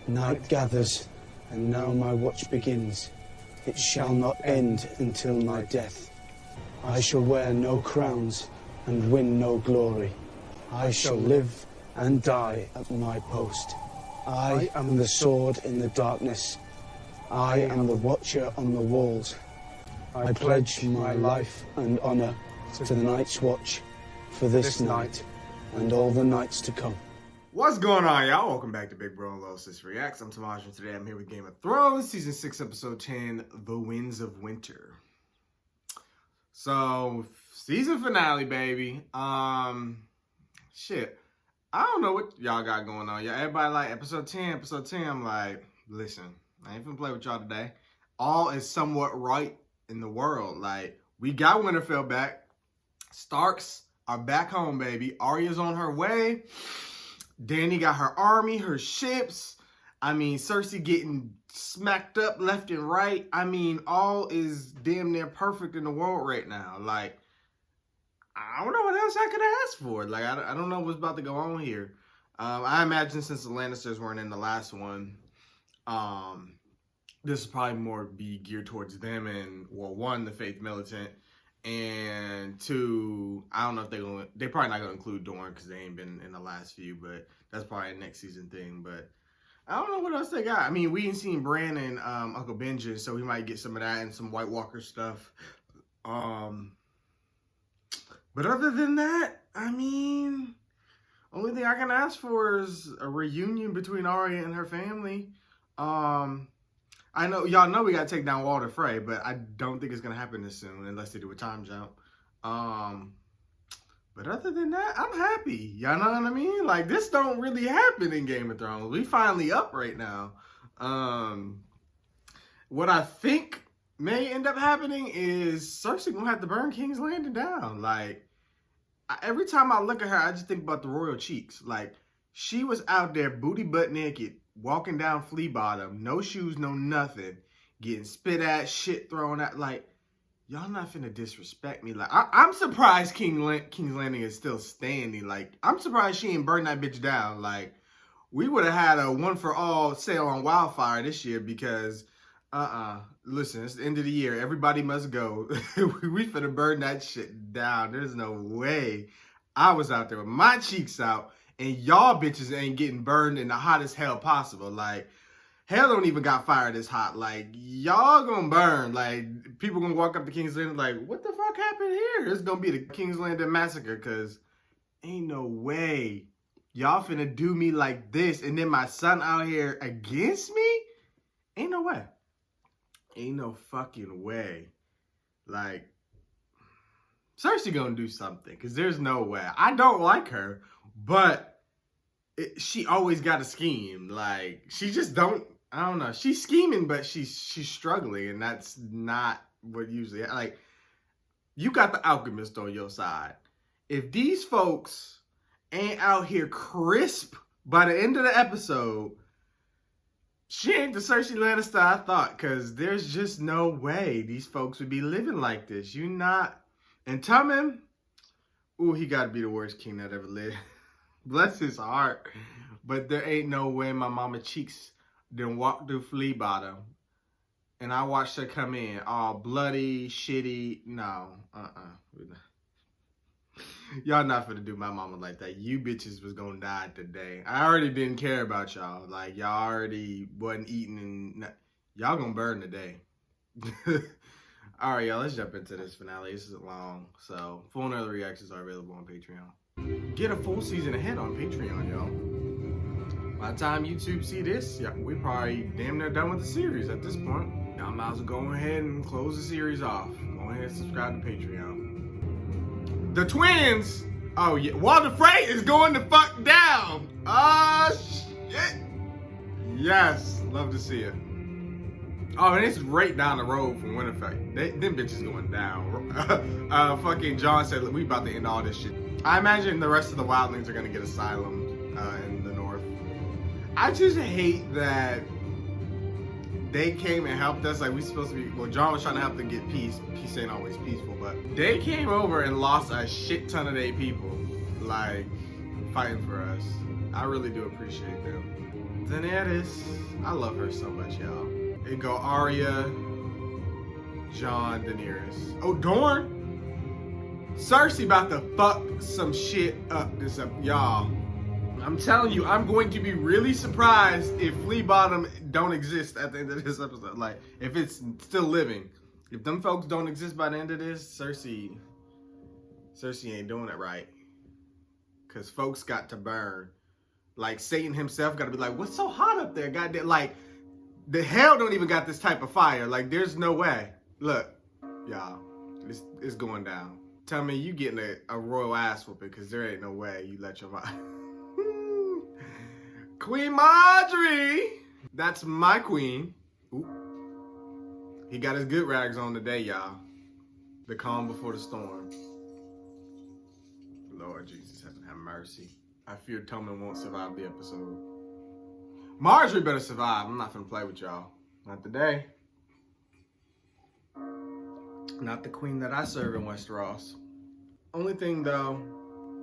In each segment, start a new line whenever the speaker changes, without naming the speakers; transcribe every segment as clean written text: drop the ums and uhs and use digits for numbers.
Night gathers, and now my watch begins. It shall not end until my death. I shall wear no crowns and win no glory. I shall live and die at my post. I am the sword in the darkness. I am the watcher on the walls. I pledge my life and honor to the Night's Watch for this night and all the nights to come.
What's going on, y'all? Welcome back to Big Bro and Little Sis Reacts. I'm Tamaj, and today I'm here with Game of Thrones, Season 6, Episode 10, The Winds of Winter. So, season finale, baby. Shit. I don't know what y'all got going on. Y'all, everybody like Episode 10. I'm like, listen, I ain't finna play with y'all today. All is somewhat right in the world. Like, we got Winterfell back. Starks are back home, baby. Arya's on her way. Dany got her army, her ships. I mean, Cersei getting smacked up left and right. I mean, all is damn near perfect in the world right now. Like, I don't know what else I could ask for. Like, I don't know what's about to go on here. I imagine since the Lannisters weren't in the last one, this will probably more be geared towards them and, well, one, the Faith Militant, and two, I don't know if they're probably not gonna include Dorne because they ain't been in the last few, but that's probably a next season thing. But I don't know what else they got. I mean, we ain't seen Bran and Uncle Benjen, so we might get some of that and some White Walker stuff. But other than that, I mean, only thing I can ask for is a reunion between Arya and her family. I know y'all know we gotta take down Walder Frey, but I don't think it's gonna happen this soon unless they do a time jump. But other than that, I'm happy. Y'all know what I mean? Like, this don't really happen in Game of Thrones. We finally up right now. What I think may end up happening is Cersei gonna have to burn King's Landing down. Like, every time I look at her, I just think about the royal cheeks. Like, she was out there booty butt naked, walking down Flea Bottom, no shoes, no nothing, getting spit at, shit thrown at. Like, y'all not finna disrespect me. Like, I'm surprised King's Landing is still standing. Like, I'm surprised she ain't burned that bitch down. Like, we would have had a one-for-all sale on Wildfire this year because, listen, it's the end of the year. Everybody must go. We finna burn that shit down. There's no way I was out there with my cheeks out and y'all bitches ain't getting burned in the hottest hell possible. Like, hell don't even got fire this hot. Like, y'all gonna burn. Like, people gonna walk up to King's Landing like, what the fuck happened here? It's gonna be the King's Landing massacre, because ain't no way y'all finna do me like this and then my son out here against me? Ain't no way. Ain't no fucking way. Like, Cersei gonna do something, because there's no way. I don't like her, but she always got a scheme. Like, she just don't, I don't know. She's scheming, but she's struggling, and that's not what usually, like, you got the alchemist on your side. If these folks ain't out here crisp by the end of the episode, she ain't the Cersei Lannister I thought, because there's just no way these folks would be living like this. You not. And Tommen, ooh, he got to be the worst king that ever lived. Bless his heart. But there ain't no way my mama cheeks done walk through Flea Bottom and I watched her come in all bloody, shitty. No, Y'all not finna do my mama like that. You bitches was gonna die today. I already didn't care about y'all. Like, y'all already wasn't eating and y'all gonna burn today. All right, y'all, let's jump into this finale. This is long, so full and other reactions are available on Patreon. Get a full season ahead on Patreon, y'all. By the time YouTube see this, yeah, we probably damn near done with the series at this point. Y'all might as well go ahead and close the series off. Go ahead and subscribe to Patreon. The twins! Oh, yeah. Walder Frey is going the fuck down! Ah, shit! Yes, love to see it. Oh, and it's right down the road from Winterfell. Them bitches going down. Fucking Jon said, we about to end all this shit. I imagine the rest of the wildlings are gonna get asylum in the north. I just hate that they came and helped us. Like, we supposed to be, well, Jon was trying to help them get peace. Peace ain't always peaceful, but they came over and lost a shit ton of their people, like, fighting for us. I really do appreciate them. Daenerys, I love her so much, y'all. It go Arya, Jon, Daenerys. Oh, Dorne. Cersei about to fuck some shit up this up, y'all. I'm telling you, I'm going to be really surprised if Flea Bottom don't exist at the end of this episode. Like, if it's still living. If them folks don't exist by the end of this, Cersei ain't doing it right. Because folks got to burn. Like, Satan himself got to be like, what's so hot up there? Goddamn, like, the hell don't even got this type of fire. Like, there's no way. Look, y'all, it's going down. Tell me you getting a royal ass whooping, because there ain't no way you let your mind. Queen Marjorie! That's my queen. Ooh. He got his good rags on today, y'all. The calm before the storm. Lord Jesus, have mercy. I fear Tommen won't survive the episode. Marjorie better survive. I'm not finna play with y'all. Not today. Not the queen that I serve in Westeros. Only thing, though,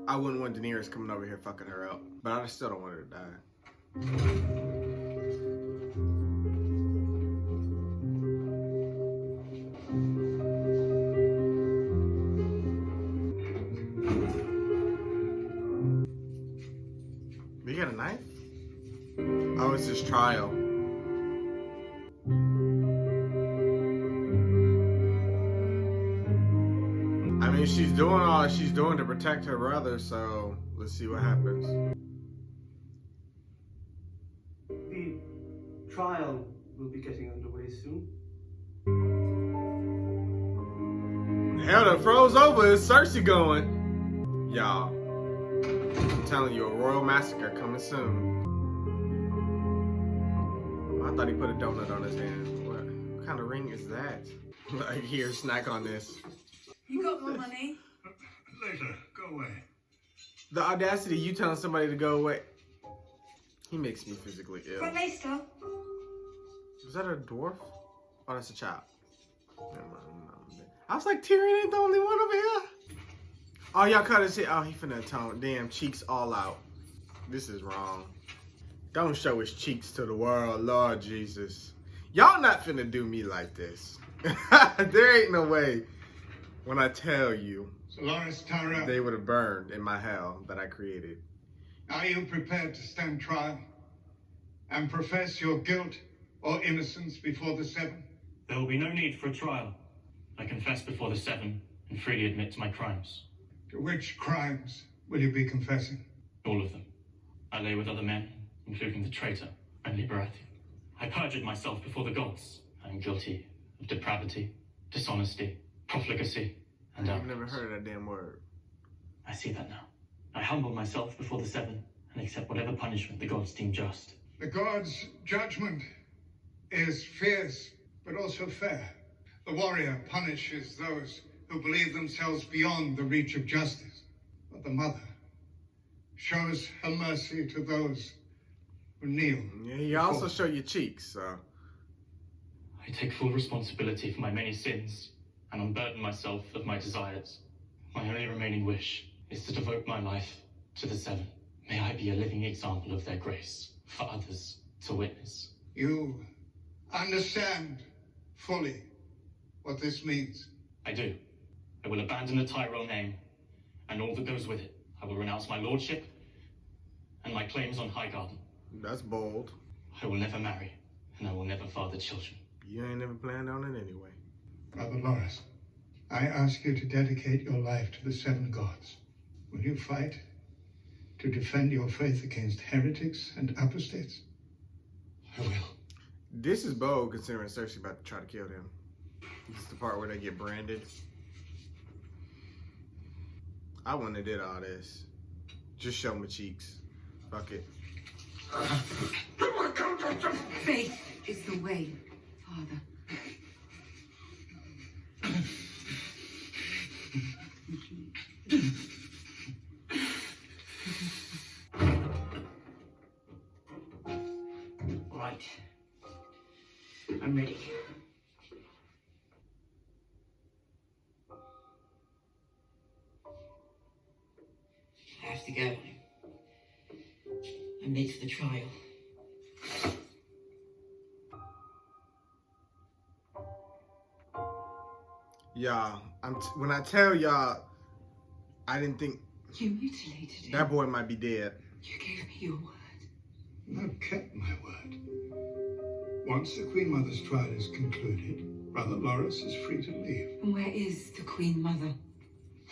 I wouldn't want Daenerys coming over here fucking her up. But I still don't want her to die. You got a knife? Oh, it's his trial. I mean, she's doing all she's doing to protect her brother, so let's see what happens.
The trial will be getting underway soon.
Hell, that froze over. Is Cersei going? Y'all, I'm telling you, a royal massacre coming soon. I thought he put a donut on his hand. What kind of ring is that? Like, here, snack on this.
You got more money?
Later, go away.
The audacity, you telling somebody to go away. He makes me physically ill.
From Maester.
Is that a dwarf? Oh, that's a child. Never mind. I was like, Tyrion ain't the only one over here. Oh, y'all cut his shit. Oh, he finna atone. Damn, cheeks all out. This is wrong. Don't show his cheeks to the world, Lord Jesus. Y'all not finna do me like this. There ain't no way. When I tell you,
Loras Tyrell,
they would have burned in my hell that I created.
are you prepared to stand trial and profess your guilt or innocence before the Seven?
There will be no need for a trial. I confess before the Seven and freely admit to my crimes.
To which crimes will you be confessing?
All of them. I lay with other men, including the traitor and Liberathi. I perjured myself before the gods. I am guilty of depravity, dishonesty, profligacy, and
I've never
arrogance.
heard of that damn word.
I see that now. I humble myself before the Seven and accept whatever punishment the gods deem just.
The gods' judgment is fierce, but also fair. The warrior punishes those who believe themselves beyond the reach of justice. But the mother shows her mercy to those who kneel.
Yeah, you also show your cheeks, so.
I take full responsibility for my many sins and unburden myself of my desires. My only remaining wish is to devote my life to the Seven. May I be a living example of their grace for others to witness.
You understand fully what this means.
I do. I will abandon the Tyrell name and all that goes with it. I will renounce my lordship and my claims on Highgarden.
That's bold.
I will never marry, and I will never father children.
You ain't never planned on it anyway.
Brother Loras, I ask you to dedicate your life to the Seven Gods. Will you fight to defend your faith against heretics and apostates?
I will.
This is bold considering Cersei about to try to kill them. This is the part where they get branded. I wouldn't have did all this. Just show my cheeks. Fuck it.
Faith is the way, Father.
Right.
I'm ready.
I have to go. I'm late for the trial.
Y'all, when I tell y'all, I didn't think
You mutilated him.
that boy might be dead.
You gave me your word.
I've kept my word. Once the Queen Mother's trial is concluded, Brother Loris is free to leave.
And where is the Queen Mother?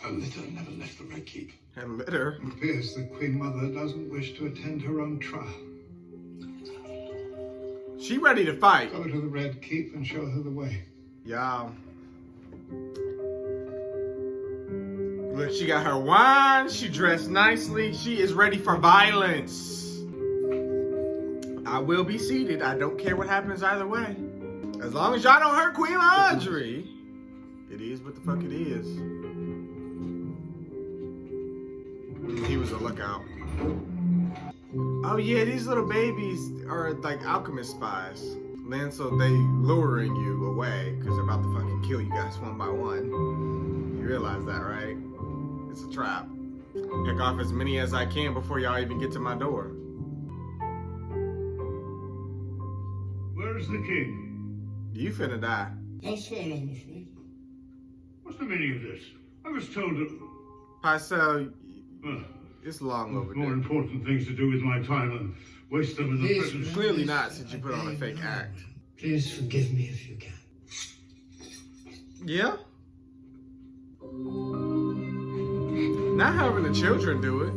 Her litter never left the Red Keep.
And litter.
It appears the Queen Mother doesn't wish to attend her own trial.
She ready to fight.
Go to the Red Keep and show her the way.
Y'all. Look, she got her wine. She dressed nicely. She is ready for violence. I will be seated. I don't care what happens either way. As long as y'all don't hurt Queen Marjorie, it is what the fuck it is. He was a lookout. Oh yeah, these little babies are like alchemist spies. Then so they luring you away because they're about to fucking kill you guys one by one. You realize that, right? It's a trap. Pick off as many as I can before y'all even get to my door.
Where is the king?
You finna die.
Elsewhere, I'm afraid. What's the meaning of this? I was told that
Pycelle, it's long
more
overdue.
important things to do with my time than waste them in the
Please,
present.
Clearly not, since you put on a fake act.
Please forgive me if you can.
Yeah? Not having the children do it.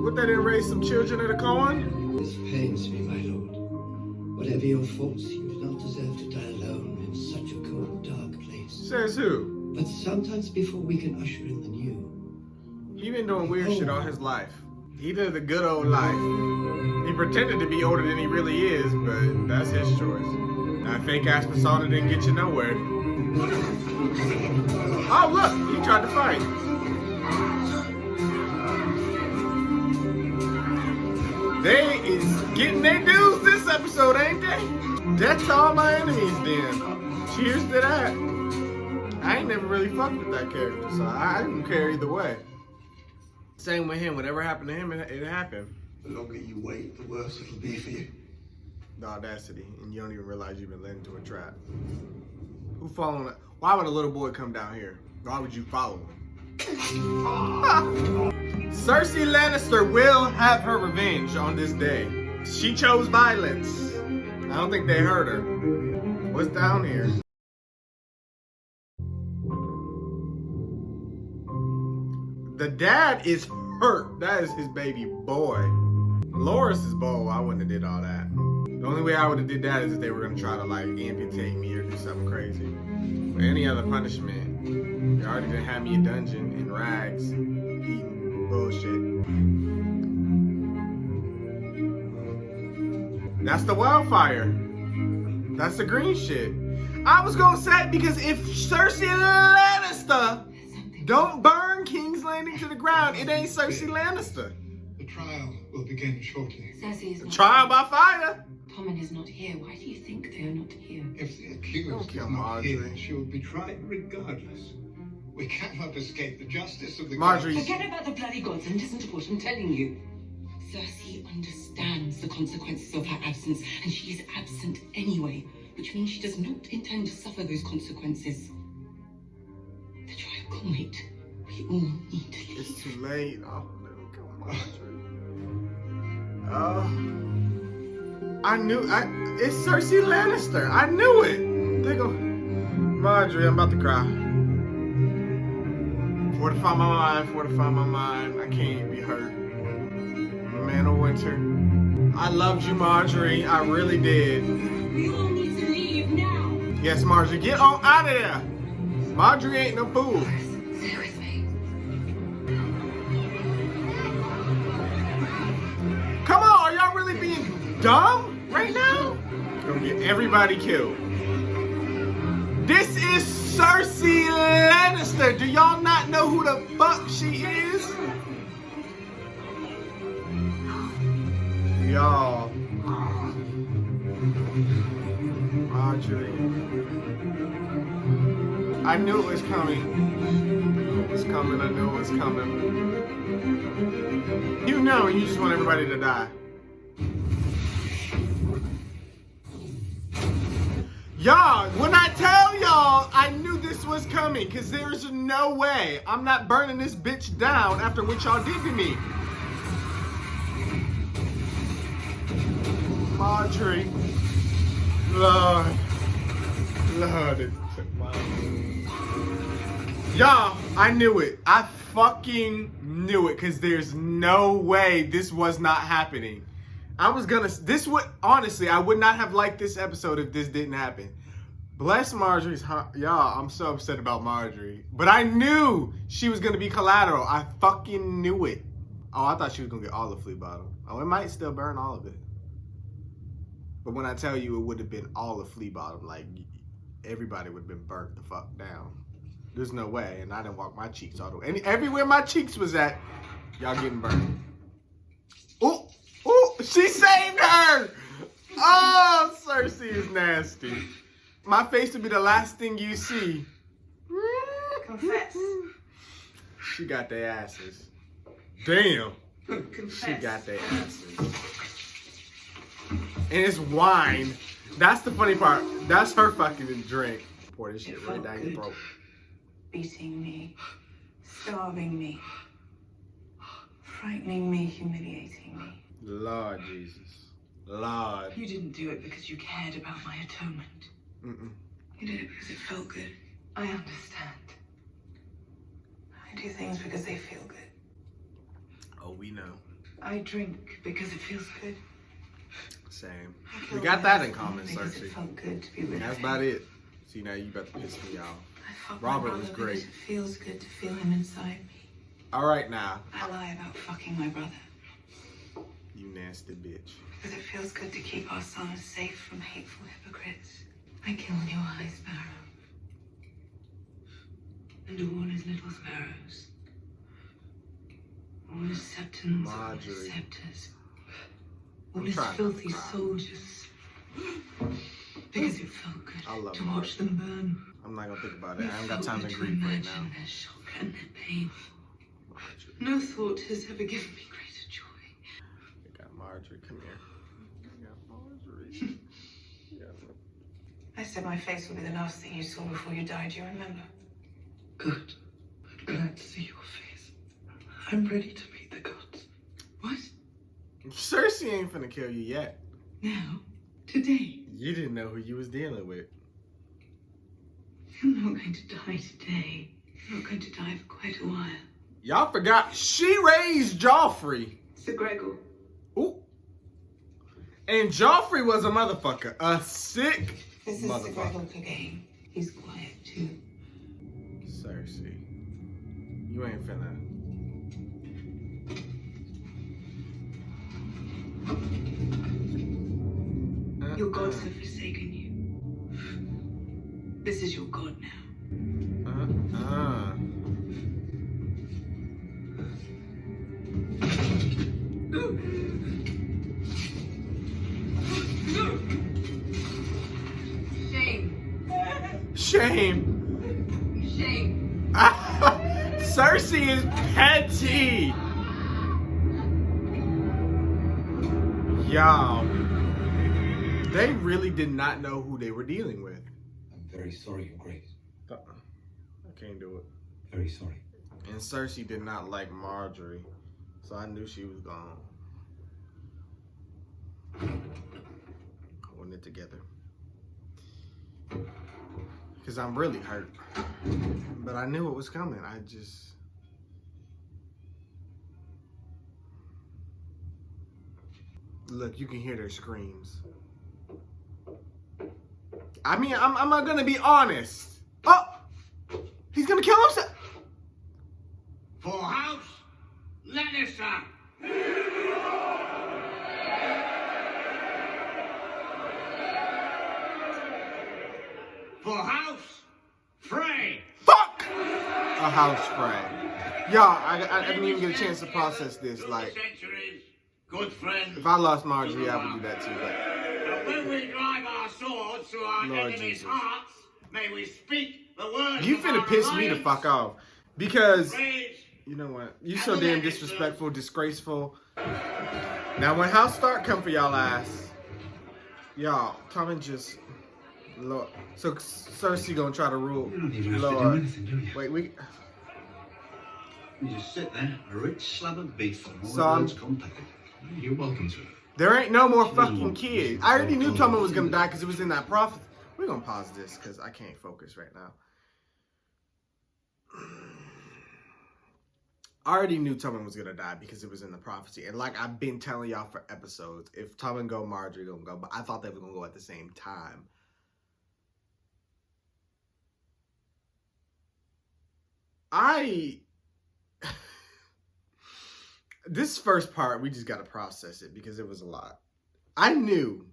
Would they didn't raise some children at a coin?
This pains me, my lord. Whatever your faults, you do not deserve to die alone in such a cold, dark place.
Says who?
But sometimes before we can usher in the new,
He been doing weird shit all his life. He did the good old life. He pretended to be older than he really is, but that's his choice. That fake ass persona didn't get you nowhere. Oh look, he tried to fight. They is getting their dues this episode, ain't they? Death to all my enemies then. Cheers to that. I ain't never really fucked with that character, so I didn't care either way. Same with him. Whatever happened to him, it happened.
The longer you wait, the worse it'll be for you.
The audacity, and you don't even realize you've been led into a trap. Who following? Why would a little boy come down here? Why would you follow him? Cersei Lannister will have her revenge on this day. She chose violence. I don't think they hurt her. What's down here? The dad is hurt. That is his baby boy. Loris is bold. I wouldn't have did all that. The only way I would have did that is if they were gonna try to like amputate me or do something crazy. But any other punishment, they already done had me a dungeon in rags, eating bullshit. That's the wildfire. That's the green shit. I was gonna say, because if Cersei Lannister don't burn King's Landing to the ground, it ain't Cersei Lannister.
The trial will begin shortly.
Cersei is not
Trial
here.
by fire.
Tommen is not here. Why do you think they are not here?
If the accused
Don't
is
kill
not here,
Marjorie.
she will be tried regardless. We cannot escape the justice of the
Marjorie.
gods.
Forget about the bloody gods and listen to what I'm telling you. Cersei understands the consequences of her absence, and she is absent anyway, which means she does not intend to suffer those consequences. The trial can wait. We all need to leave.
It's too late. Oh, no, come on, Marjorie. I knew. It's Cersei Lannister. I knew it. They go, Marjorie. I'm about to cry. Fortify my mind. Fortify my mind. I can't be hurt. Man of Winter. I loved you, Marjorie. I really did.
We all need to leave now.
Yes, Marjorie. Get on out of there. Marjorie ain't no fool.
Stay with me.
Come on, are y'all really being dumb right now? Gonna get everybody killed. This is Cersei Lannister. Do y'all not know who the fuck she is? Y'all. Marjorie. I knew it was coming. I knew it was coming. I knew it was coming. You know, you just want everybody to die. Y'all, when I tell y'all, I knew this was coming, because there's no way I'm not burning this bitch down after what y'all did to me. Marjorie. Lord. Lord. Y'all, I knew it. I fucking knew it, because there's no way this was not happening. Honestly, I would not have liked this episode if this didn't happen. Bless Marjorie's heart. Y'all, I'm so upset about Marjorie. But I knew she was going to be collateral. I fucking knew it. Oh, I thought she was going to get all the flea bottom. Oh, it might still burn all of it. But when I tell you it would have been all of flea bottom, like, everybody would have been burnt the fuck down. There's no way. And I didn't walk my cheeks all the way. Everywhere my cheeks was at, y'all getting burned. Ooh, ooh, she saved her! Oh, Cersei is nasty. My face would be the last thing you see.
Confess.
She got their asses. Damn.
Confess.
She got their asses. And it's wine. That's the funny part. That's her fucking drink. Pour this shit right down your throat.
Beating me, starving me, frightening me, humiliating me.
Lord Jesus. Lord.
You didn't do it because you cared about my atonement.
Mm-mm.
You did it because it felt good. I understand. I do things because they feel good.
Oh, we know.
I drink because it feels good.
Same.
I
We
killed
got
my
that in
husband
common,
because
Cersei.
it felt good to be rid
That's
of him.
about it. See, now you about to piss me off.
I fuck
Robert
my
was
brother
great.
because it feels good to feel him inside me.
All right, now.
I lie about fucking my brother
You nasty bitch.
because it feels good to keep our son safe from hateful hypocrites. I killed your high sparrow and all his little sparrows, all his septons, all his
Marjorie.
scepters, all
I'm
his
trying not to
filthy
cry.
soldiers, because it felt good
I love
to watch them burn.
I'm not gonna think about it.
It
I ain't got
felt
time to
good
grieve right
imagine
now.
their shock and their pain.
Marjorie.
No thought has ever given me greater joy.
I got Marjorie. Come here. I got Marjorie. Yeah.
I said my face would be the last thing you saw before you died. You remember?
Good. I'm glad to see your face. I'm ready to meet the gods.
What?
Cersei ain't finna kill you yet.
Now? Today?
You didn't know who you was dealing with.
You're not going to die today. You're not going to die for quite a while.
Y'all forgot she raised Joffrey.
Sir Gregor.
Ooh. And Joffrey was a motherfucker. A sick
This is Sir Gregor
motherfucker.
Clegane. He's quiet too.
Cersei. You ain't finna.
Your gods have forsaken you. This is your god now. Shame.
Shame.
Shame.
Cersei is petty. Y'all. They really did not know who they were dealing with.
I'm very sorry, Your Grace.
I can't do it.
Very sorry.
And Cersei did not like Marjorie, so I knew she was gone. Holding it together. Because I'm really hurt. But I knew it was coming. I just... Look, you can hear their screams. I mean, I'm not gonna be honest. Oh! He's gonna kill himself!
For House Lannister. For House Frey.
Fuck! A house Frey. Y'all, I didn't even get a chance to process this. Like,
Centuries, good friends.
if I lost Marjorie, I would do that too. But
And when we drive our swords through our
Lord
enemies'
Jesus.
hearts, may we speak the words
you
of
finna
our
piss me the
alliance.
fuck off. Because,
Praise
you know what? You so damn disrespectful, disgraceful. Now when House Stark come for y'all ass, y'all, come and just Lord. So Cersei gonna try to rule.
You don't even have to do
Lord.
anything, do you?
Wait,
You just sit there, a rich slab of beef and all
So
the
I'm-
words compacted. You're welcome to it.
there ain't no more
She doesn't
fucking
want-
kids. I already knew Tommen was gonna die because it was in that prophecy. We're gonna pause this because I can't focus right now. I already knew Tommen was gonna die because it was in the prophecy, and like I've been telling y'all for episodes, if Tommen go, Marjorie gonna go, but I thought they were gonna go at the same time. This first part, we just gotta process it because it was a lot. I knew,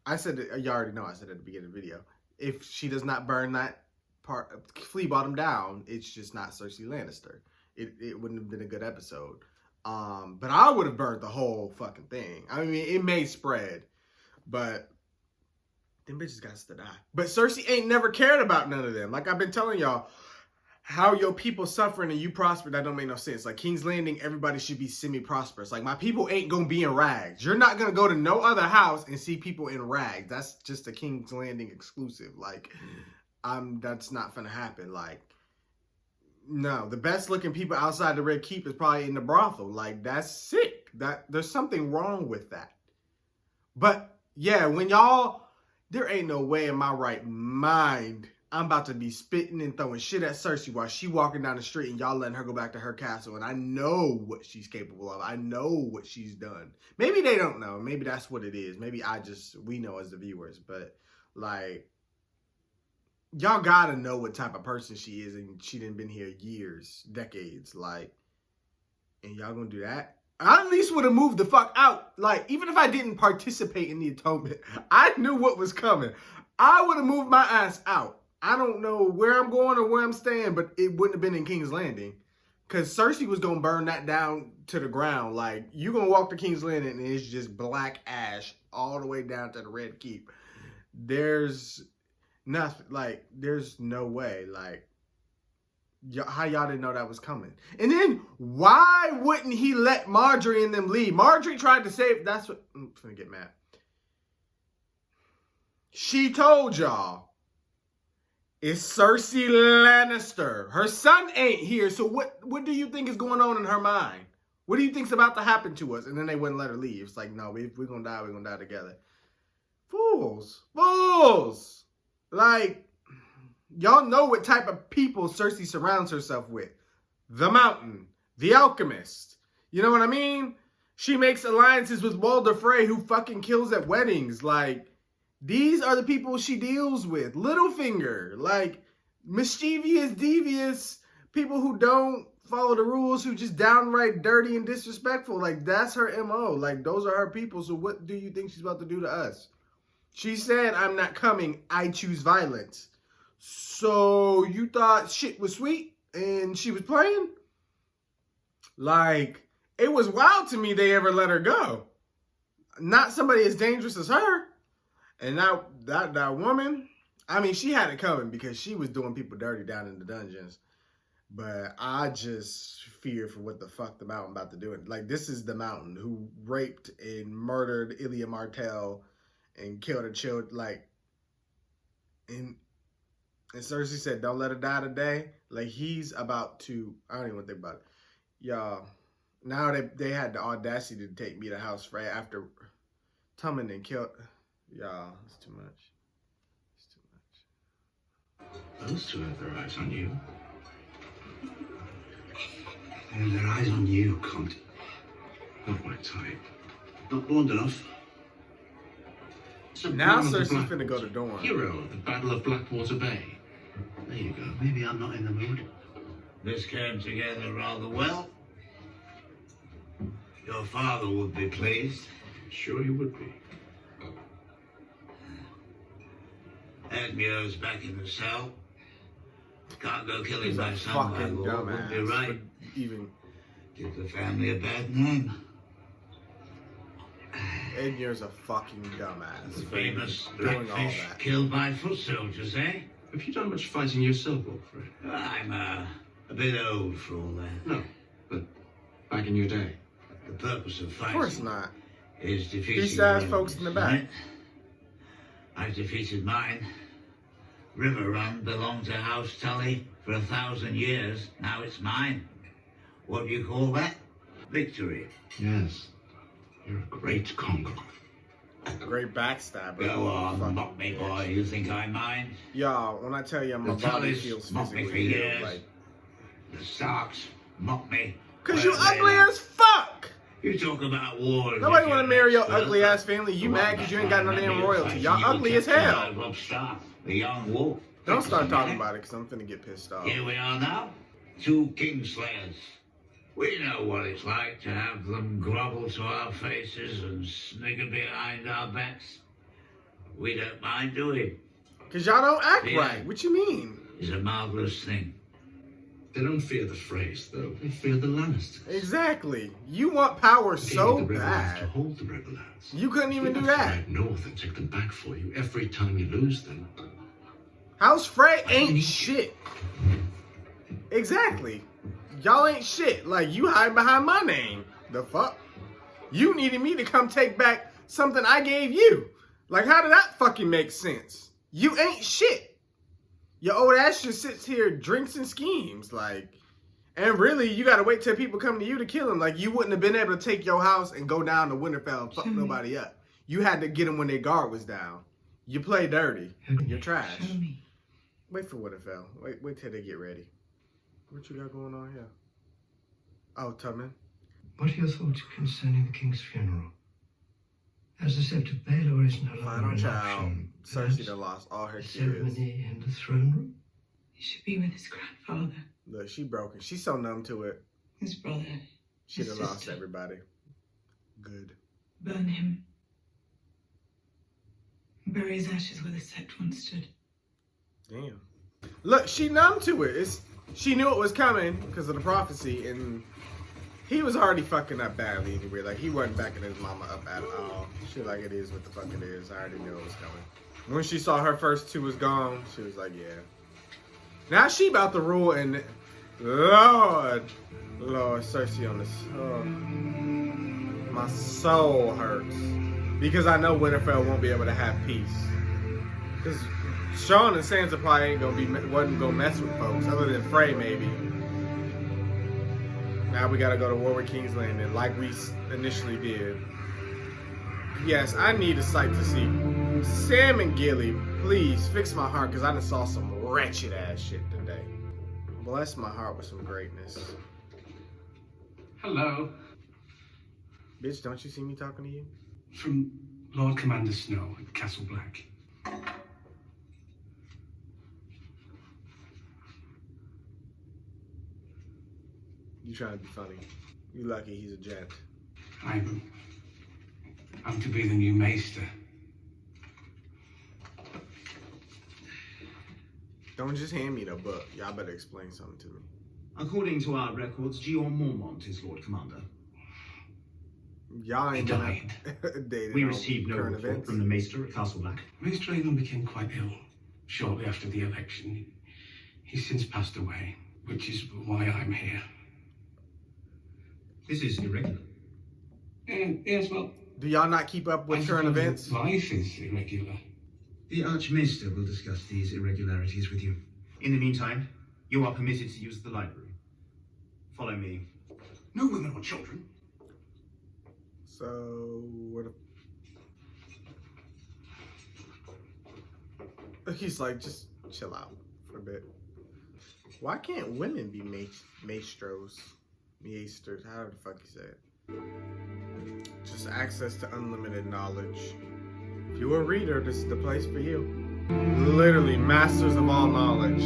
I said it, you already know I said it at the beginning of the video, if she does not burn that part, Flea Bottom down, it's just not Cersei Lannister. It wouldn't have been a good episode. But I would have burned the whole fucking thing. I mean, it may spread, but them bitches got to die. But Cersei ain't never cared about none of them. Like I've been telling y'all, how your people suffering and you prosper, that don't make no sense. Like King's Landing, everybody should be semi-prosperous. Like my people ain't gonna be in rags. You're not gonna go to no other house and see people in rags. That's just a King's Landing exclusive. Like, that's not gonna happen. Like, no, the best looking people outside the Red Keep is probably in the brothel. Like, that's sick. There's something wrong with that. But yeah, when y'all, there ain't no way in my right mind I'm about to be spitting and throwing shit at Cersei while she walking down the street and y'all letting her go back to her castle. And I know what she's capable of. I know what she's done. Maybe they don't know. Maybe that's what it is. Maybe we know as the viewers. But like, y'all gotta know what type of person she is. And she done been here years, decades. Like, and y'all gonna do that? I at least would have moved the fuck out. Like, even if I didn't participate in the atonement, I knew what was coming. I would have moved my ass out. I don't know where I'm going or where I'm staying, but it wouldn't have been in King's Landing. Because Cersei was going to burn that down to the ground. Like, you're going to walk to King's Landing and it's just black ash all the way down to the Red Keep. There's nothing. Like, there's no way. Like, how y'all didn't know that was coming? And then, why wouldn't he let Marjorie and them leave? Marjorie tried to save... That's what... I'm going to get mad. She told y'all. It's Cersei Lannister. Her son ain't here, so what do you think is going on in her mind? What do you think's about to happen to us? And then they wouldn't let her leave. It's like, no, if we're going to die, we're going to die together. Fools. Fools. Like, y'all know what type of people Cersei surrounds herself with. The Mountain. The Alchemist. You know what I mean? She makes alliances with Walder Frey, who fucking kills at weddings. Like, these are the people she deals with. Littlefinger, like mischievous, devious people who don't follow the rules, who just downright dirty and disrespectful. Like, that's her MO. Like, those are her people. So what do you think she's about to do to us? She said, I'm not coming. I choose violence. So you thought shit was sweet and she was playing? Like, it was wild to me they ever let her go. Not somebody as dangerous as her. And now that woman, I mean, she had it coming because she was doing people dirty down in the dungeons. But I just fear for what the fuck the Mountain about to do. Like, this is the Mountain who raped and murdered Ilya Martell and killed her children. Like, and Cersei said, don't let her die today. Like, he's about to, I don't even want to think about it. Y'all, now they had the audacity to take me to House Frey after Tommen and killed... Y'all, it's too much. It's too much.
Those two have their eyes on you. They have their eyes on you, cunt. Not my type. Not blonde enough.
Now Cersei's finna go to Dorne.
Hero of the Battle of Blackwater Bay.
There you go. Maybe I'm not in the mood. This came together rather well. Your father would be pleased.
Sure you would be.
Edmure's back in the cell. Can't go killing
He's
my
a
son by
fucking
law. Would be
dumbass.
right.
Even
Give the family a bad name.
Edmure's a fucking dumbass.
The famous
doing all
blackfish
that.
killed by foot soldiers, eh?
Have you done much fighting yourself, Walfred?
I'm a bit old for all that.
No, but back in your day.
The purpose of
Of
fighting
course not.
is defeating
These sad
your
folks in the
enemies,
back.
right? I've defeated mine.
Riverrun belonged to House Tully for 1,000 years. Now it's mine. What do you call that? Victory.
Yes. You're a great conqueror.
Great backstabber.
Go on,
Fucking
mock me,
bitch.
boy. You think I'm mine?
Y'all, when I tell you my
The
body
Tullys
feels
mocked me
physically
for
ill,
years.
like,
The Starks mock me.
cause you
Where are they
ugly
now?
as fuck.
You talk about war.
Nobody want to marry your ugly ass family. You mad because you ain't got no damn royalty. Y'all ugly as hell.
Rob Stark, the young wolf.
Don't start talking about it because I'm finna get pissed off.
Here we are now, 2 Kingslayers. We know what it's like to have them grovel to our faces and snigger behind our backs. We don't mind doing.
Cause y'all don't act
Yeah.
right. What you mean?
It's a marvelous thing.
They don't fear the Freys, though. They fear the Lannisters.
Exactly. You want power
They
so
gave you the Riverlands to
bad.
hold the Riverlands.
You couldn't even do
You have to
that.
ride north and take them back for you every time you lose them.
House Frey ain't shit. Exactly. Y'all ain't shit. Like, you hiding behind my name. The fuck? You needed me to come take back something I gave you. Like, how did that fucking make sense? You ain't shit. Your old ass just sits here, drinks and schemes. Like, and really, you gotta wait till people come to you to kill him. Like, you wouldn't have been able to take your house and go down to Winterfell and fuck nobody up. You had to get them when their guard was down. You play dirty. You're trash.
Show me.
Wait for Winterfell. Wait till they get ready. What you got going on here? Oh, Tubman.
What are your thoughts concerning the king's funeral? As the scepter of Baelor is no longer
Final
an
child.
option,
Cersei done lost all her
the
kids.
ceremony in the throne room?
He should be with his grandfather,
Look, she broken. She's so numb to it.
his brother.
She
His
done lost
sister.
everybody. Good.
Burn him. Bury his ashes where the sept once stood.
Damn. Look, she numb to it. She knew it was coming because of the prophecy, and he was already fucking up badly anyway. Like, he wasn't backing his mama up at all. Shit, like, it is what the fuck it is. I already knew it was coming. When she saw her first two was gone, she was like, yeah. Now she about to rule, and Lord, Cersei on this. Oh, my soul hurts. Because I know Winterfell won't be able to have peace. Because Sean and Sansa probably wasn't gonna mess with folks, other than Frey maybe. Now we gotta go to War with King's Landing, like we initially did. Yes, I need a sight to see. Sam and Gilly, please fix my heart, because I done saw some wretched ass shit today. Bless my heart with some greatness.
Hello.
Bitch, don't you see me talking to you?
From Lord Commander Snow at Castle Black.
You trying to be funny. You lucky he's a gent.
I'm to be the new Maester.
Don't just hand me the book. Y'all better explain something to me.
According to our records, Gion Mormont is Lord Commander.
Y'all ain't gonna date.
We received no report from the Maester at Castle Black.
Maester Aegon became quite ill shortly after the election. He's since passed away, which is why I'm here.
This is irregular.
Yes, well...
Do y'all not keep up with current events?
Life is irregular.
The Archmaester will discuss these irregularities with you. In the meantime, you are permitted to use the library. Follow me.
No women or children.
So, what he's like, just chill out for a bit. Why can't women be maestros? Maesters, however the fuck you say it. Just access to unlimited knowledge. If you're a reader, this is the place for you. Literally, masters of all knowledge.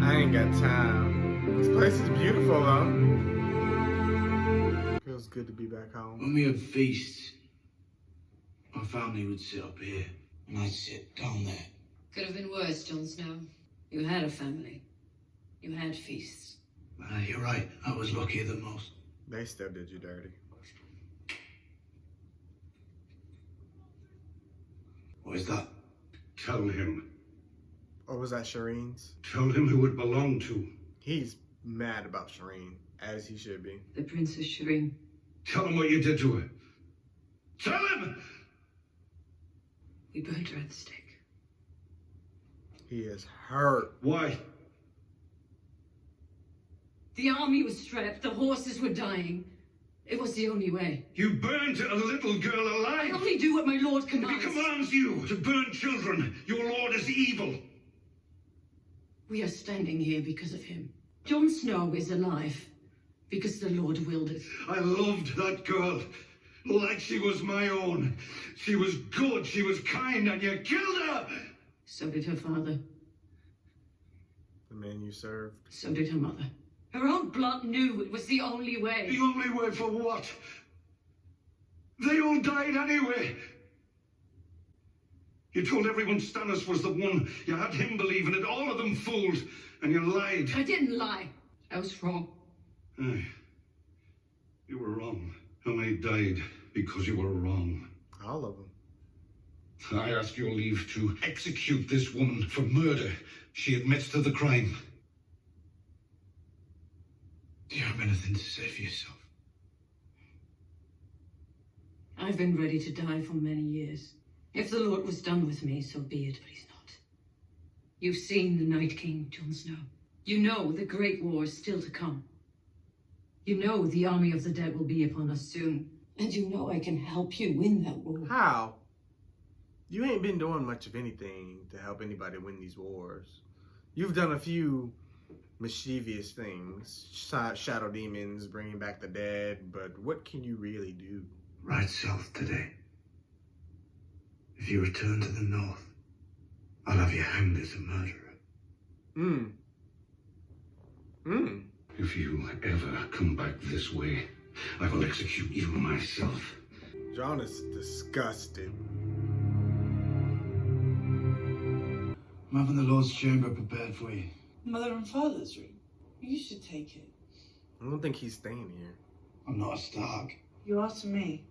I ain't got time. This place is beautiful, though. Feels good to be back home.
When we had feasts, my family would sit up here, and I'd sit down there.
Could have been worse, Jon Snow. You had a family. You had feasts.
You're right. I was luckier than most.
They still did you dirty.
What is that?
Tell him.
Or was that Shireen's?
Tell him who it belonged to.
He's mad about Shireen, as he should be.
The Princess Shireen.
Tell him what you did to her. Tell him!
We burned her at the stake.
He is hurt.
Why?
The army was strapped, the horses were dying. It was the only way.
You burned a little girl
I
alive.
only do what my lord
If he
commands.
commands you to burn children, your lord is evil.
We are standing here because of him. Jon Snow is alive because the Lord willed it.
I loved that girl like she was my own. She was good, she was kind, and you killed her!
So did her father.
The man you served.
So did her mother. Her own blood knew it was the only way.
The only way for what? They all died anyway. You told everyone Stannis was the one. You had him believing it. All of them fooled. And you lied.
I didn't lie. I was wrong.
Aye. You were wrong. How many died because you were wrong?
All of them.
I ask your leave to execute this woman for murder. She admits to the crime.
Do you have anything to say for yourself?
I've been ready to die for many years. If the Lord was done with me, so be it, but he's not. You've seen the Night King, Jon Snow. You know the Great War is still to come. You know the army of the dead will be upon us soon. And you know I can help you win that war.
How? You ain't been doing much of anything to help anybody win these wars. You've done a few mischievous things. Shadow demons, bringing back the dead, but what can you really do?
Ride south today. If you return to the north, I'll have you hanged as a murderer.
If you ever come back this way, I will execute you myself.
Jon is disgusted.
I'm having the Lord's chamber prepared for you.
Mother and Father's room. You should take it.
I don't think he's staying here.
I'm not a Stark.
You are to me.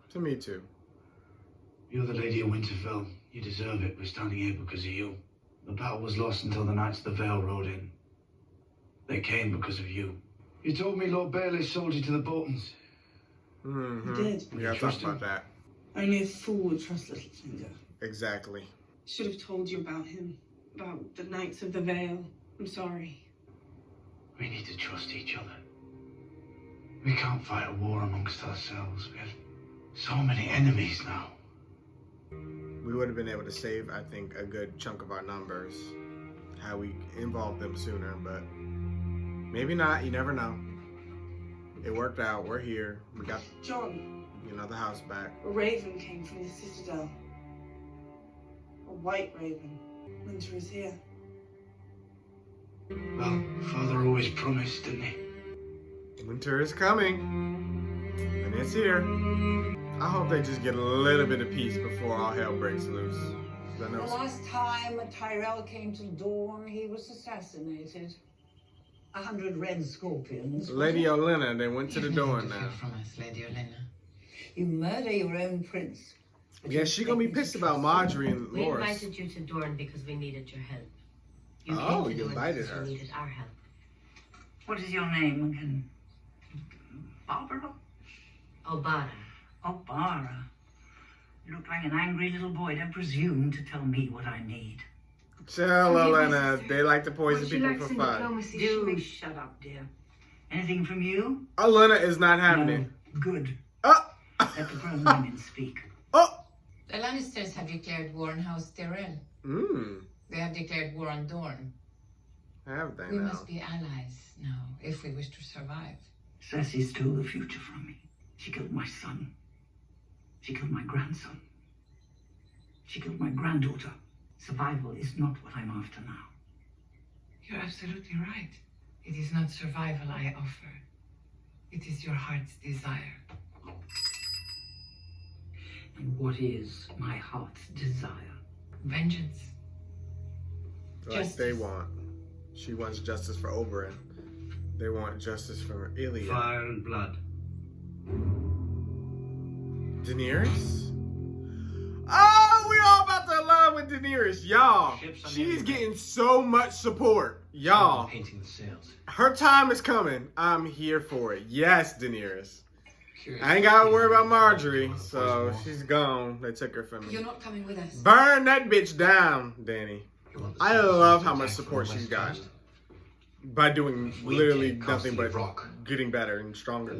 To me too.
You're the Lady of Winterfell. You deserve it. We're standing here because of you. The battle was lost until the Knights of the Vale rode in. They came because of you. You told me Lord Baelish sold you to the Boltons.
He did.
We gotta talk about that.
Only a fool would trust Littlefinger.
Exactly.
Should have told you about him. About the Knights of the Vale. I'm sorry.
We need to trust each other. We can't fight a war amongst ourselves. We have so many enemies now.
We would have been able to save, I think, a good chunk of our numbers had we involved them sooner, but maybe not. You never know. It worked out. We're here. We got
Jon,
the house back.
a raven came from the Citadel. A white raven. Winter is here.
Well, Father always promised, didn't he?
Winter is coming. And it's here. I hope they just get a little bit of peace before all hell breaks loose. I know
The last time a Tyrell came to Dorne, he was assassinated. 100 red scorpions.
Lady Olenna, they went to the door now.
From us, Lady Olenna. You murder your own prince.
Yeah, she gonna be pissed about Marjorie and
We
Loras.
invited you to Dorne because we needed your help. You
Oh,
came to
you
Dorne
invited
because
her.
you needed our help.
What is your name again? Barbara?
Obara.
Obara. You look like an angry little boy. Don't presume to tell me what I need.
Tell Olenna, they like to poison people for fun.
Do shut up, dear. Anything from you?
Olenna is not having it.
Good. Let the grown women speak.
The Lannisters have declared war on House Tyrell. They have declared war on Dorne.
Have they
We
now?
must be allies now if we wish to survive.
Cersei stole the future from me. She killed my son. She killed my grandson. She killed my granddaughter. Survival is not what I'm after now.
You're absolutely right. It is not survival I offer. It is your heart's desire.
And what is my heart's desire?
Vengeance.
Like they want. She wants justice for Oberyn. They want justice for Ilya.
Fire and blood.
Daenerys? Oh, we all about to love with Daenerys, y'all. She's getting so much support, y'all.
Painting the sails.
Her time is coming. I'm here for it. Yes, Daenerys. I ain't gotta worry about Marjorie, so she's gone. They took her from me.
You're not coming with us.
Burn that bitch down, Danny. I love how much support she's got by doing literally nothing but getting better and stronger.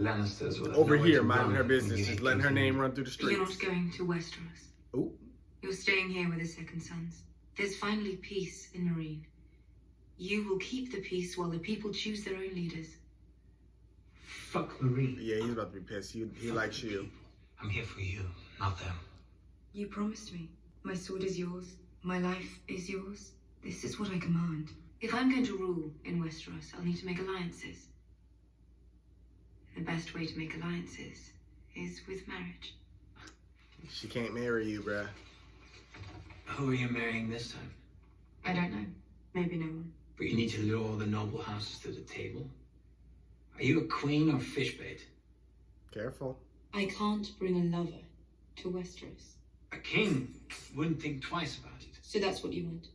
Over here, minding her business, just letting her name run through the streets.
You're not going to Westeros.
Ooh.
You're staying here with the Second Sons. There's finally peace in Marine. You will keep the peace while the people choose their own leaders.
Fuck Marine.
Yeah, he's about to be pissed. He likes you.
I'm here for you, not them.
You promised me. My sword is yours. My life is yours. This is what I command. If I'm going to rule in Westeros, I'll need to make alliances. The best way to make alliances is with marriage.
She can't marry you, bruh.
Who are you marrying this time?
I don't know. Maybe no one.
But you need to lure all the noble houses to the table. Are you a queen or fish bait?
Careful.
I can't bring a lover to Westeros.
A king wouldn't think twice about it.
So that's what you want?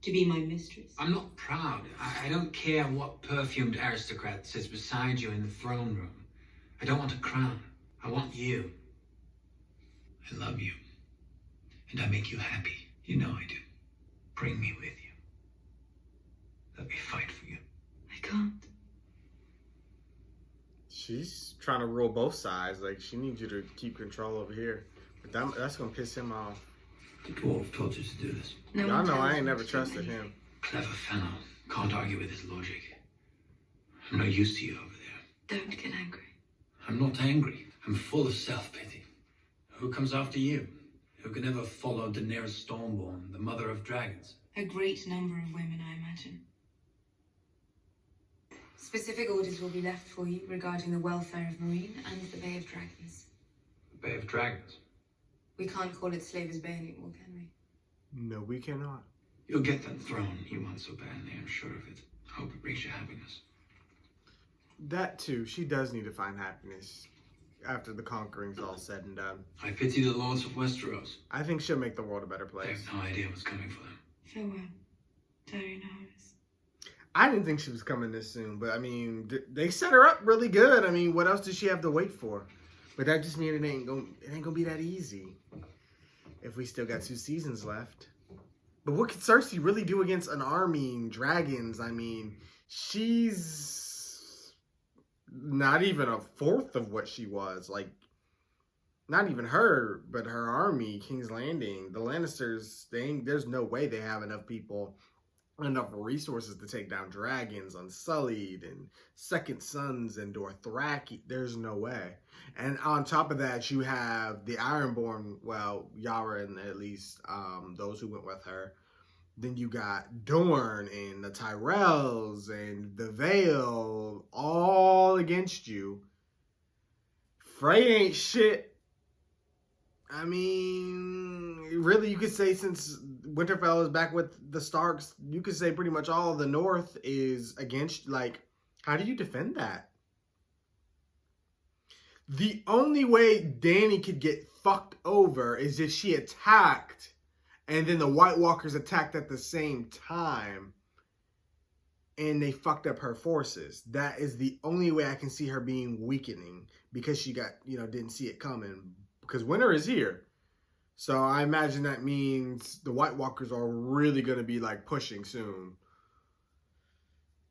To be my mistress?
I'm not proud. I don't care what perfumed aristocrat sits beside you in the throne room. I don't want a crown. I want you. I love you. And I make you happy. You know I do. Bring me with you. Let me fight for you.
I can't.
She's trying to rule both sides. Like, she needs you to keep control over here. But that's going to piss him off.
The dwarf told you to do this.
Y'all know I ain't never trusted him.
Clever fellow. Can't argue with his logic. I'm not used to you over there.
Don't get angry.
I'm not angry. I'm full of self-pity. Who comes after you? Who can ever follow Daenerys Stormborn, the mother of dragons?
A great number of women, I imagine. Specific orders will be left for you regarding the welfare of Marine and the Bay of Dragons.
The Bay of Dragons?
We can't call it Slaver's Bay anymore, can we?
No, we cannot.
You'll get that throne you want so badly, I'm sure of it. Hope it brings you happiness.
That too. She does need to find happiness after the conquering's all said and done.
I pity the lords of Westeros.
I think she'll make the world a better
They
place.
have no idea what's coming for them.
Farewell, Tyrion Harris.
I didn't think she was coming this soon, but I mean, they set her up really good. I mean, what else does she have to wait for? But that just means it ain't gonna be that easy if we still got 2 seasons left. But what could Cersei really do against an army and dragons? I mean, she's not even a fourth of what she was. Like, not even her, but her army, King's Landing, the Lannisters, there's no way they have enough people, enough resources to take down dragons, Unsullied, and Second Sons, and Dothraki. There's no way. And on top of that, you have the Ironborn, well, Yara and at least those who went with her. Then you got Dorne and the Tyrells and the Vale all against you. Frey ain't shit. I mean, really, you could say since Winterfell is back with the Starks, you could say pretty much all of the North is against, like, how do you defend that? The only way Dany could get fucked over is if she attacked and then the White Walkers attacked at the same time and they fucked up her forces. That is the only way I can see her being weakening because she got, didn't see it coming. Because winter is here. So I imagine that means the White Walkers are really going to be like pushing soon.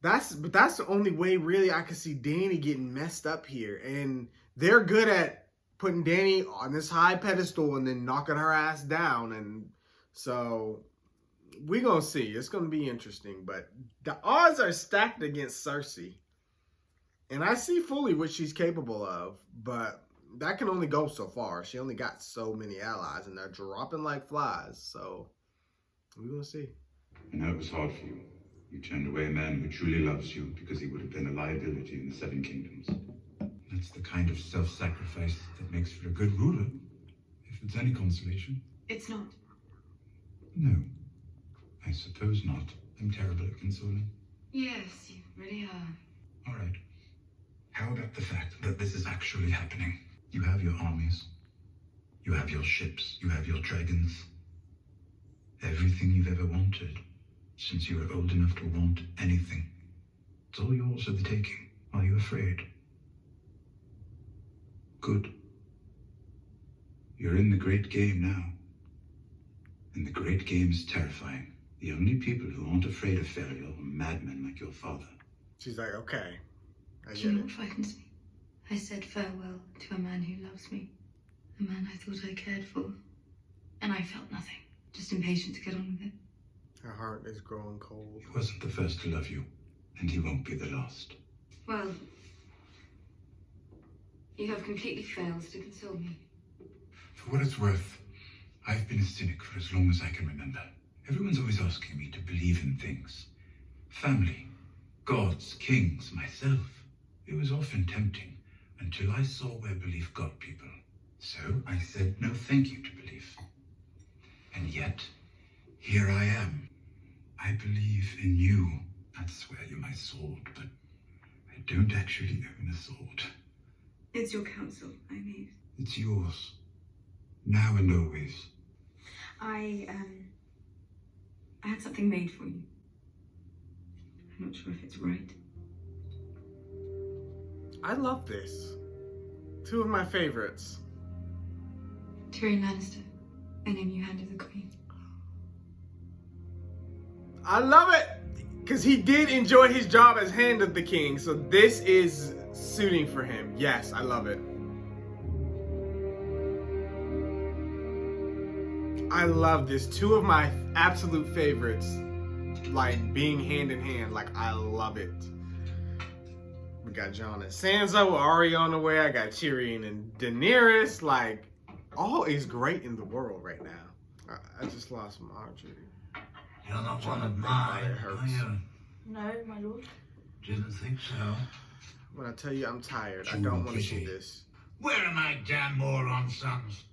That's the only way really I can see Dany getting messed up here. And they're good at putting Dany on this high pedestal and then knocking her ass down. And so we're going to see. It's going to be interesting. But the odds are stacked against Cersei. And I see fully what she's capable of. But that can only go so far. She only got so many allies, and they're dropping like flies. So we're going to see.
I know it was hard for you. You turned away a man who truly loves you because he would have been a liability in the Seven Kingdoms. That's the kind of self-sacrifice that makes for a good ruler, if it's any consolation.
It's not.
No, I suppose not. I'm terrible at consoling.
Yes, you really are.
All right. How about the fact that this is actually happening? You have your armies. You have your ships. You have your dragons. Everything you've ever wanted since you were old enough to want anything. It's all yours for the taking. Are you afraid? Good. You're in the great game now. And the great game is terrifying. The only people who aren't afraid of failure are madmen like your father.
She's like, okay. I
Do
get
you know
it.
what frightens me? I said farewell to a man who loves me. A man I thought I cared for. And I felt nothing. Just impatient to get on with it.
Her heart is growing cold.
He wasn't the first to love you, and he won't be the last.
Well, you have completely failed to console me.
For what it's worth, I've been a cynic for as long as I can remember. Everyone's always asking me to believe in things. Family, gods, kings, myself. It was often tempting until I saw where belief got people. So I said no thank you to belief. And yet, here I am. I believe in you. I'd swear you're my sword, but I don't actually own a sword.
It's your counsel I need.
It's yours. Now and always.
I had something made for you. I'm not sure if it's right.
I love this. Two of my favorites.
Tyrion Lannister, I name you Hand of the Queen.
I love it! Because he did enjoy his job as Hand of the King, so this is suiting for him. Yes, I love it. I love this. Two of my absolute favorites, like being hand in hand. Like, I love it. We got Jon and Sansa, Arya on the way. I got Tyrion and Daenerys. Like, all is great in the world right now. I just lost Marjorie.
You're not one of mine, are you?
No, my lord.
Didn't think so.
When I tell you I'm tired, I don't want to see this.
Where are my damn moron sons?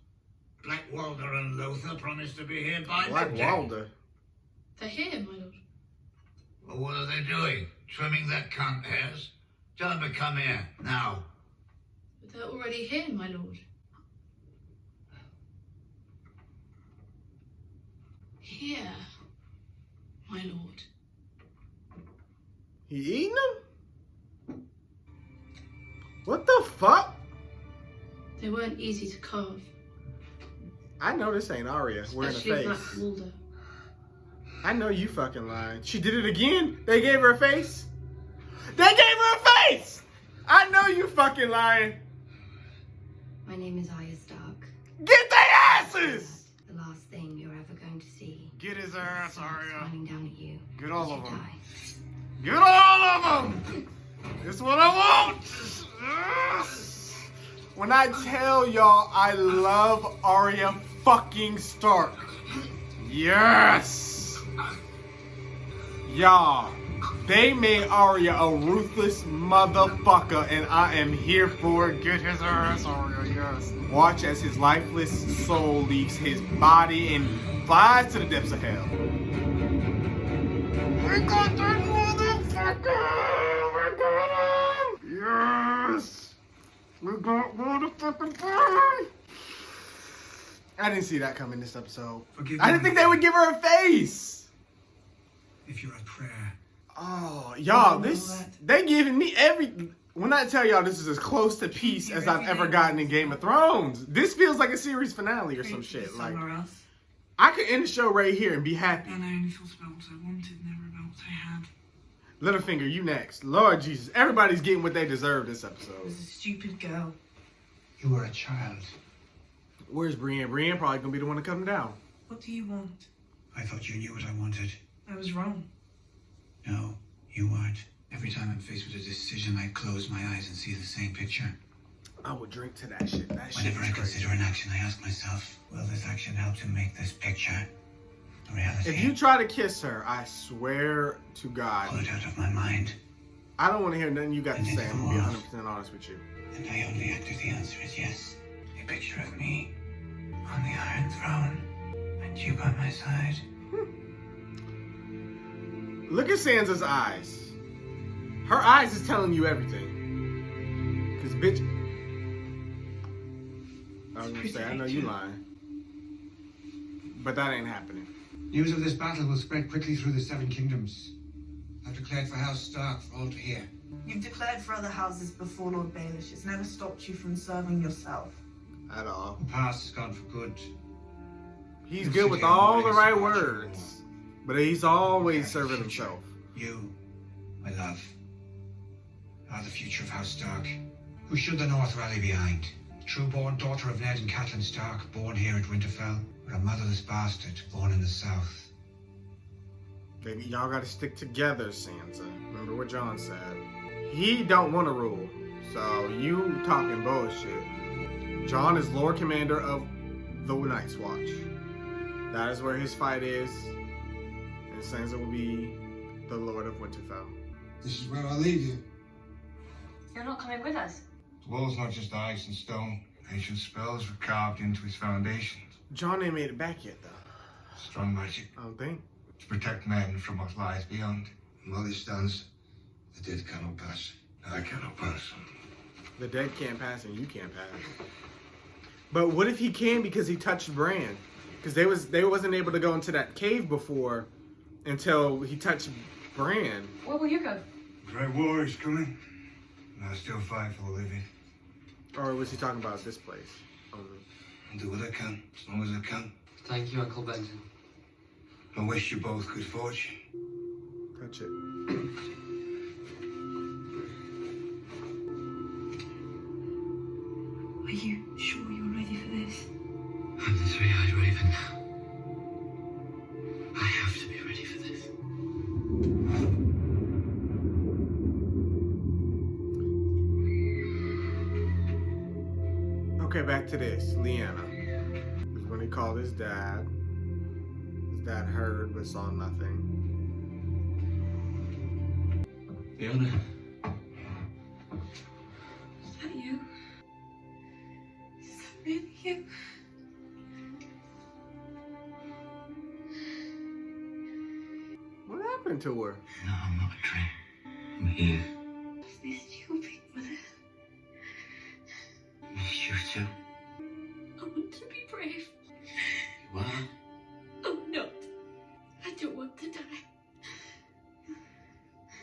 Black Walder and Lothar promised to be here by
Black
midday.
Walder?
They're here, my lord.
Well, what are they doing? Trimming that cunt hairs? Tell them to come here, now.
But they're already here, my lord. Here, my lord.
He eating them? What the fuck?
They weren't easy to carve.
I know this ain't Arya wearing a
Especially Black
face.
Walder.
I know you fucking lying. She did it again? They gave her a face? They gave her a face! I know you fucking lying.
My name is Arya Stark.
Get their asses!
The last thing you're ever going to see.
Get his ass, Arya.
Smiling down at you.
Get all
as
of
you
them.
die.
Get all of them! It's what I want! Yes! When I tell y'all I love Arya fucking Stark. Yes! Y'all, they made Arya a ruthless motherfucker, and I am here for it. Get his ass, Arya, yes. Watch as his lifeless soul leaves his body and flies to the depths of hell. We got that motherfucker! We got him! Yes! We got motherfucking fire! I didn't see that coming this episode. I didn't think they would give her a face!
If you're a prayer.
Oh, y'all, they giving me when I tell y'all this is as close to peace as I've ever gotten in Game of Thrones. This feels like a series finale or some shit. Like, I could end the show right here and be happy.
And I only thought about what I wanted, never about what I had.
Littlefinger, you next. Lord Jesus, everybody's getting what they deserve this
I
episode.
was a stupid girl.
You were a child.
Where's Brienne? Brienne probably gonna be the one to cut him down.
What do you want?
I thought you knew what I wanted.
I was wrong.
No, you weren't. Every time I'm faced with a decision, I close my eyes and see the same picture.
I would drink to that shit. That shit.
Whenever I consider an action, I ask myself, will this action help to make this picture a reality?
If you try to kiss her, I swear to God.
Pull it out of my mind.
I don't want to hear nothing you got to
And
say.
it's
I'm gonna be
lost.
100% honest with you.
And I only act if the answer is yes. A picture of me on the Iron Throne, and you by my side.
Look at Sansa's eyes. Her eyes is telling you everything. Cause bitch, I was gonna say, I know you lying, but that ain't happening.
News of this battle will spread quickly through the Seven Kingdoms. I've declared for House Stark for all to hear.
You've declared for other houses before Lord Baelish. It's never stopped you from serving yourself.
At all.
The past is gone for good.
He's good with all the right words, but he's always serving himself.
You, my love, are the future of House Stark. Who should the North rally behind? True-born daughter of Ned and Catelyn Stark, born here at Winterfell, or a motherless bastard born in the South?
Baby, y'all gotta stick together, Sansa. Remember what Jon said. He don't want to rule, so you talking bullshit. Jon is Lord Commander of the Night's Watch. That is where his fight is, and Sansa will be the Lord of Winterfell.
This is where I leave you.
You're not coming with us.
The wall's not just ice and stone. Ancient spells were carved into its foundations.
Jon ain't made it back yet, though.
Strong magic.
I don't think.
To protect men from what lies beyond.
And while this stands, the dead cannot pass. I cannot pass.
The dead can't pass and you can't pass. But what if he can because he touched Bran? Because they wasn't able to go into that cave before until he touched Bran.
Where will you go?
Great war is coming. And I still fight for a living.
Or was he talking about this place?
I'll do what I can, as long as I can.
Thank you, Uncle Benton.
I wish you both good fortune.
Touch it.
Are you sure you're ready for this?
I'm the three-eyed raven. I have to be ready for this.
Okay, back to this. Lyanna. This is when he called his dad. His dad heard but saw nothing.
Fiona.
Is that you? Is that really you?
What happened to her?
No, I'm not a dream. I'm here.
I've missed you, big mother.
Miss you too.
I want to be brave.
You are?
I'm not. I don't want to die.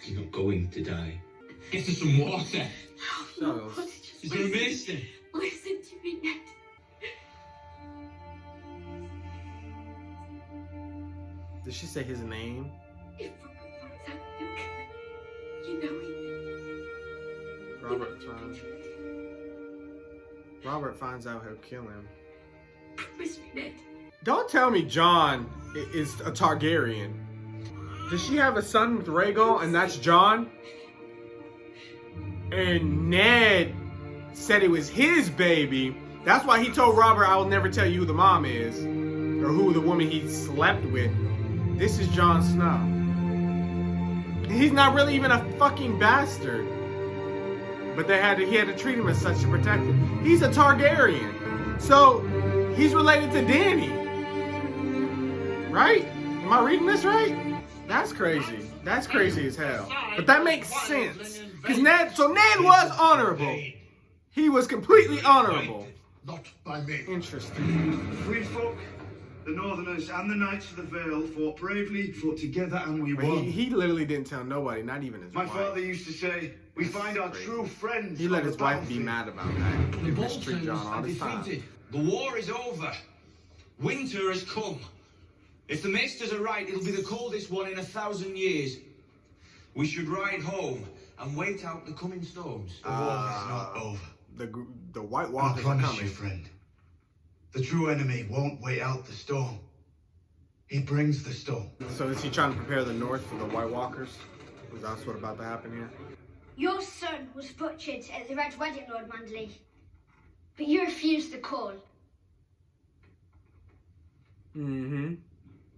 You're not going to die. Get us some water.
No,
Is there a mason?
Listen to me, Ned.
Did she say his name?
If Robert finds out you can, you know
Robert finds out he'll kill him.
Promise me, Ned.
Don't tell me Jon is a Targaryen. Does she have a son with Rhaegal and that's Jon? And Ned said it was his baby. That's why he told Robert, I will never tell you who the mom is. Or who the woman he slept with. This is Jon Snow. And he's not really even a fucking bastard. But he had to treat him as such to protect him. He's a Targaryen. So, he's related to Dany. Right? Am I reading this right? That's crazy. That's crazy as hell. But that makes sense. Because Ned was honorable. He was completely honorable.
Not by me.
Interesting.
The free folk, the Northerners, and the Knights of the Vale fought bravely, fought together, and we
But
won.
he literally didn't tell nobody, not even his
My
wife.
father used to say, we find our true friends.
He let
on
his
the
wife be
battlefield.
mad about that. He
The
mistreated Jon all
are
the time.
defeated. The war is over. Winter has come. If the Maesters are right, it'll be the coldest one in 1,000 years. We should ride home and wait out the coming storms.
The war is not over.
The White
I
Walkers are
promise
coming.
you, friend. The true enemy won't wait out the storm. He brings the storm.
So is he trying to prepare the North for the White Walkers? Is that what's about to happen here?
Your son was butchered at the Red Wedding, Lord Manderley. But you refused the call.
Mm-hmm.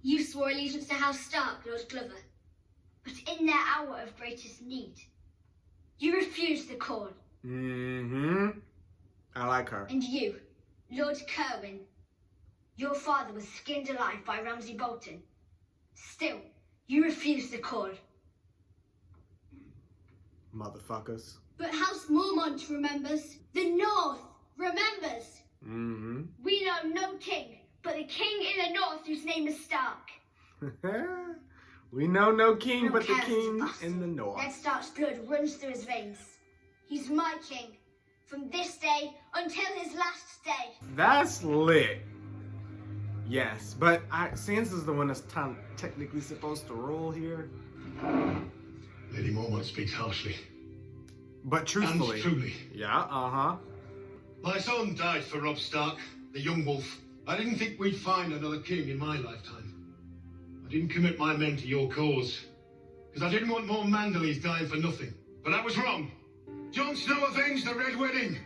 You swore allegiance to House Stark, Lord Glover. But in their hour of greatest need, you refused the call.
Mm-hmm. I like her.
And you, Lord Kerwin, your father was skinned alive by Ramsay Bolton. Still, you refused the call.
Motherfuckers.
But House Mormont remembers. The North remembers.
Mm-hmm.
We know no king, but the king in the North whose name is Stark.
We know no king
No
but the
cares
king
to us.
in the north.
Ned Stark's blood runs through his veins. He's my king. From this day until his last day.
That's lit. Yes, but Sansa's the one that's technically supposed to rule here.
Lady Mormont speaks harshly.
But truthfully.
And truly.
Yeah, uh-huh.
My son died for Robb Stark, the young wolf. I didn't think we'd find another king in my lifetime. I didn't commit my men to your cause, because I didn't want more Manderleys dying for nothing. But I was wrong. Jon Snow avenged the Red Wedding.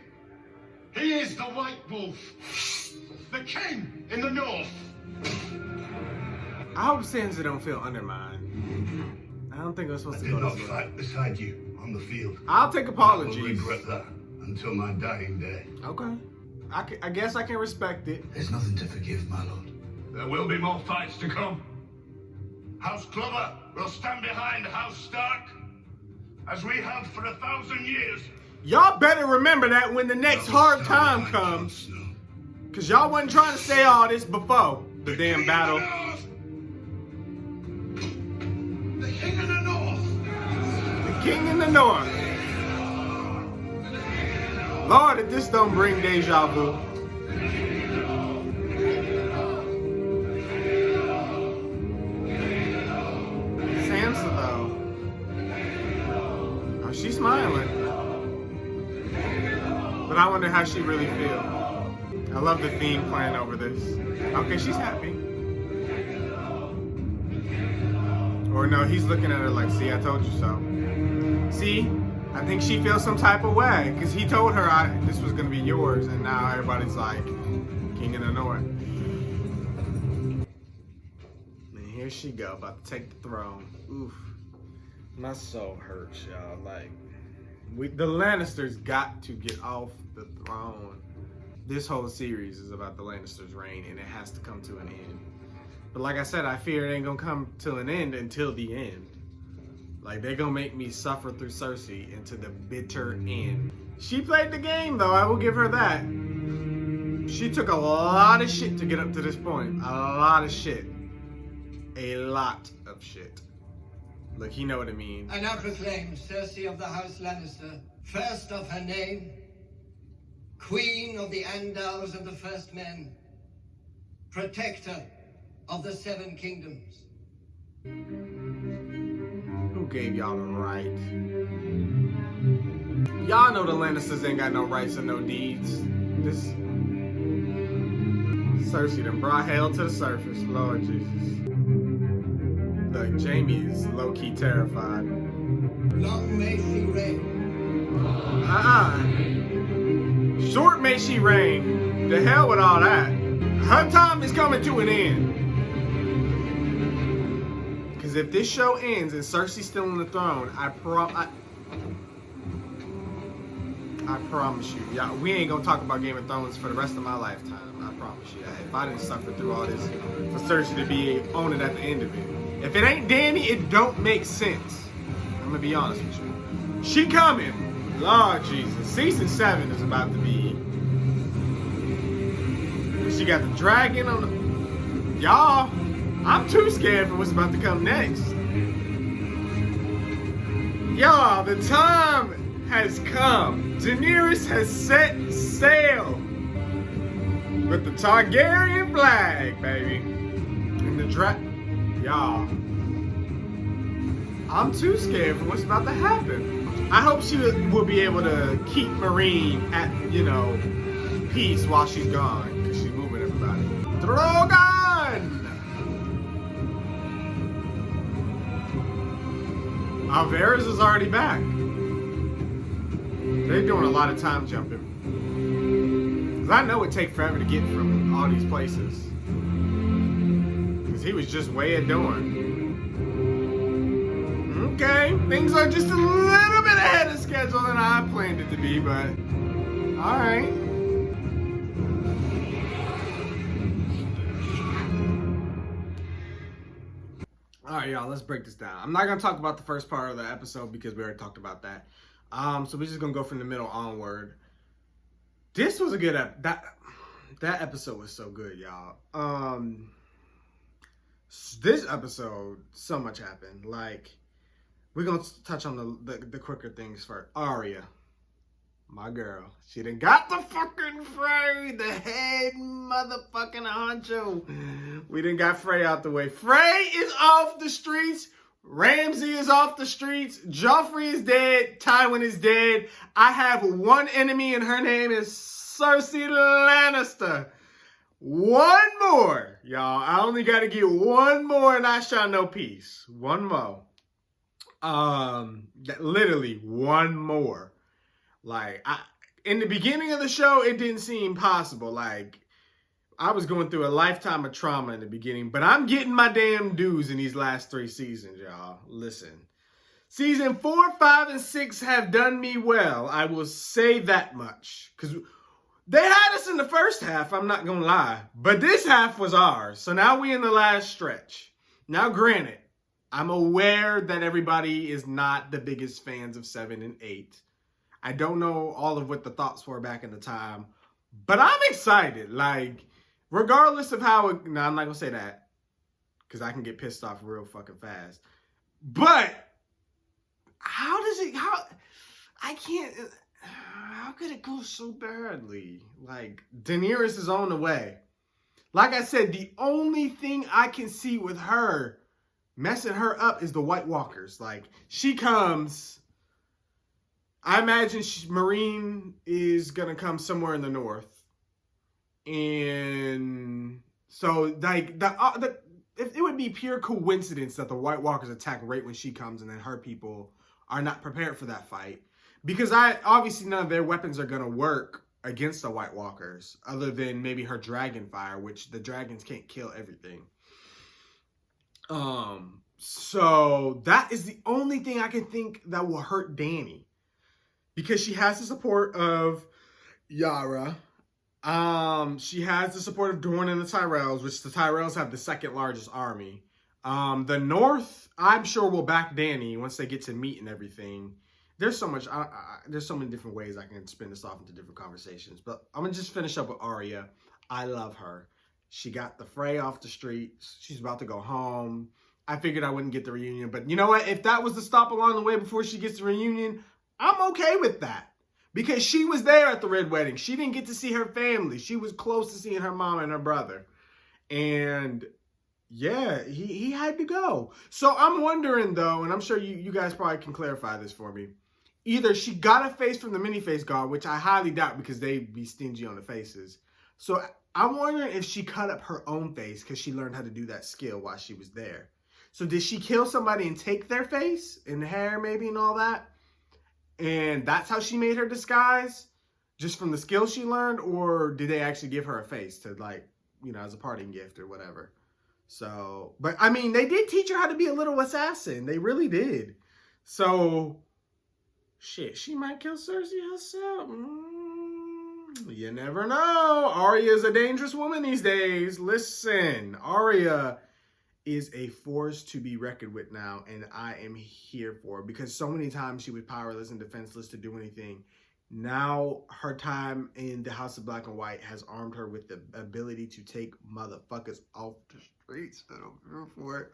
He is the White Wolf, the king in the north.
I hope Sansa don't feel undermined. I don't think I'm supposed to go
I did not
this way.
fight beside you on the field.
I'll take apologies.
I will regret that until my dying day.
Okay. I guess I can respect it.
There's nothing to forgive, my lord.
There will be more fights to come. House Clover will stand behind House Stark, as we have for 1,000 years.
Y'all better remember that when the next hard time comes. Because y'all wasn't trying to say all this before the damn battle.
The king in the north.
The king in the north. Lord, if this don't bring deja vu. Sansa, though. Oh, she's smiling. But I wonder how she really feels. I love the theme playing over this. Okay, she's happy. Or no, he's looking at her like, see, I told you so. See? I think she feels some type of way because he told her this was going to be yours, and now everybody's like, King of the North. And here she go, about to take the throne. Oof. My soul hurts, y'all. Like, the Lannisters got to get off the throne. This whole series is about the Lannisters' reign, and it has to come to an end. But like I said, I fear it ain't going to come to an end until the end. Like, they're gonna make me suffer through Cersei into the bitter end. She played the game, though. I will give her that. She took a lot of shit to get up to this point. A lot of shit. A lot of shit. Look, you know what I mean.
I now proclaim Cersei of the House Lannister, first of her name, Queen of the Andals and the First Men, Protector of the Seven Kingdoms.
Who gave y'all the right? Y'all know the Lannisters ain't got no rights and no deeds. This Cersei done brought hell to the surface. Lord Jesus. Look, Jaime is low-key terrified.
Long may she reign.
Short may she reign. The hell with all that. Her time is coming to an end. Because if this show ends and Cersei's still on the throne, I promise you, y'all, we ain't gonna talk about Game of Thrones for the rest of my lifetime. I promise you that. If I didn't suffer through all this for Cersei to be on it at the end of it. If it ain't Dany, it don't make sense. I'm gonna be honest with you. She coming. Lord Jesus. Season 7 is about to be. She got the dragon on the. Y'all, I'm too scared for what's about to come next. Y'all, the time has come. Daenerys has set sail with the Targaryen flag, baby. And the y'all, I'm too scared for what's about to happen. I hope she will be able to keep Meereen at, peace while she's gone, because she's moving everybody. Drogon! Varys is already back. They're doing a lot of time jumping. Because I know it takes forever to get from all these places. Because he was just way at Dorne. Okay, things are just a little bit ahead of schedule than I planned it to be, but alright. Alright, y'all, let's break this down. I'm not going to talk about the first part of the episode because we already talked about that. So we're just going to go from the middle onward. This was a good that episode was so good, y'all. This episode, so much happened. Like, we're going to touch on the quicker things first. Arya, my girl. She done got the fucking Frey, the head motherfucking honcho. We done got Frey out the way. Frey is off the streets. Ramsay is off the streets. Joffrey is dead. Tywin is dead. I have one enemy, and her name is Cersei Lannister. One more, y'all. I only got to get one more, and I shall know peace. One more. Literally one more. Like, in the beginning of the show, it didn't seem possible. Like, I was going through a lifetime of trauma in the beginning, but I'm getting my damn dues in these last 3 seasons, y'all. Listen. Season 4, 5, and 6 have done me well. I will say that much. Because they had us in the first half, I'm not going to lie. But this half was ours. So now we in the last stretch. Now, granted, I'm aware that everybody is not the biggest fans of 7 and 8. I don't know all of what the thoughts were back in the time. But I'm excited. Like, regardless of how it... No, I'm not going to say that. Because I can get pissed off real fucking fast. But, how does it... I can't... How could it go so badly? Like, Daenerys is on the way. Like I said, the only thing I can see with her messing her up is the White Walkers. Like, she comes... I imagine Marine is going to come somewhere in the north. And so, like, it would be pure coincidence that the White Walkers attack right when she comes, and then her people are not prepared for that fight. Because obviously none of their weapons are going to work against the White Walkers, other than maybe her dragon fire, which the dragons can't kill everything. So that is the only thing I can think that will hurt Dany. Because she has the support of Yara. She has the support of Dorne and the Tyrells, which the Tyrells have the second largest army. The North, I'm sure, will back Dany once they get to meet and everything. There's so much. There's so many different ways I can spin this off into different conversations. But I'm going to just finish up with Arya. I love her. She got the Frey off the streets. She's about to go home. I figured I wouldn't get the reunion. But you know what? If that was the stop along the way before she gets the reunion, I'm okay with that. Because she was there at the Red Wedding. She didn't get to see her family. She was close to seeing her mom and her brother. And yeah, he had to go. So I'm wondering, though, and I'm sure you guys probably can clarify this for me. Either she got a face from the mini-face guard, which I highly doubt because they be stingy on the faces. So I'm wondering if she cut up her own face because she learned how to do that skill while she was there. So did she kill somebody and take their face and hair maybe and all that? And that's how she made her disguise? Just from the skill she learned? Or did they actually give her a face to, like, you know, as a parting gift or whatever? So, but I mean, they did teach her how to be a little assassin. They really did. So, shit, she might kill Cersei herself. You never know. Arya's a dangerous woman these days. Listen, Arya is a force to be reckoned with now, and I am here for it because so many times she was powerless and defenseless to do anything. Now her time in the House of Black and White has armed her with the ability to take motherfuckers off the streets. And I'm here for it.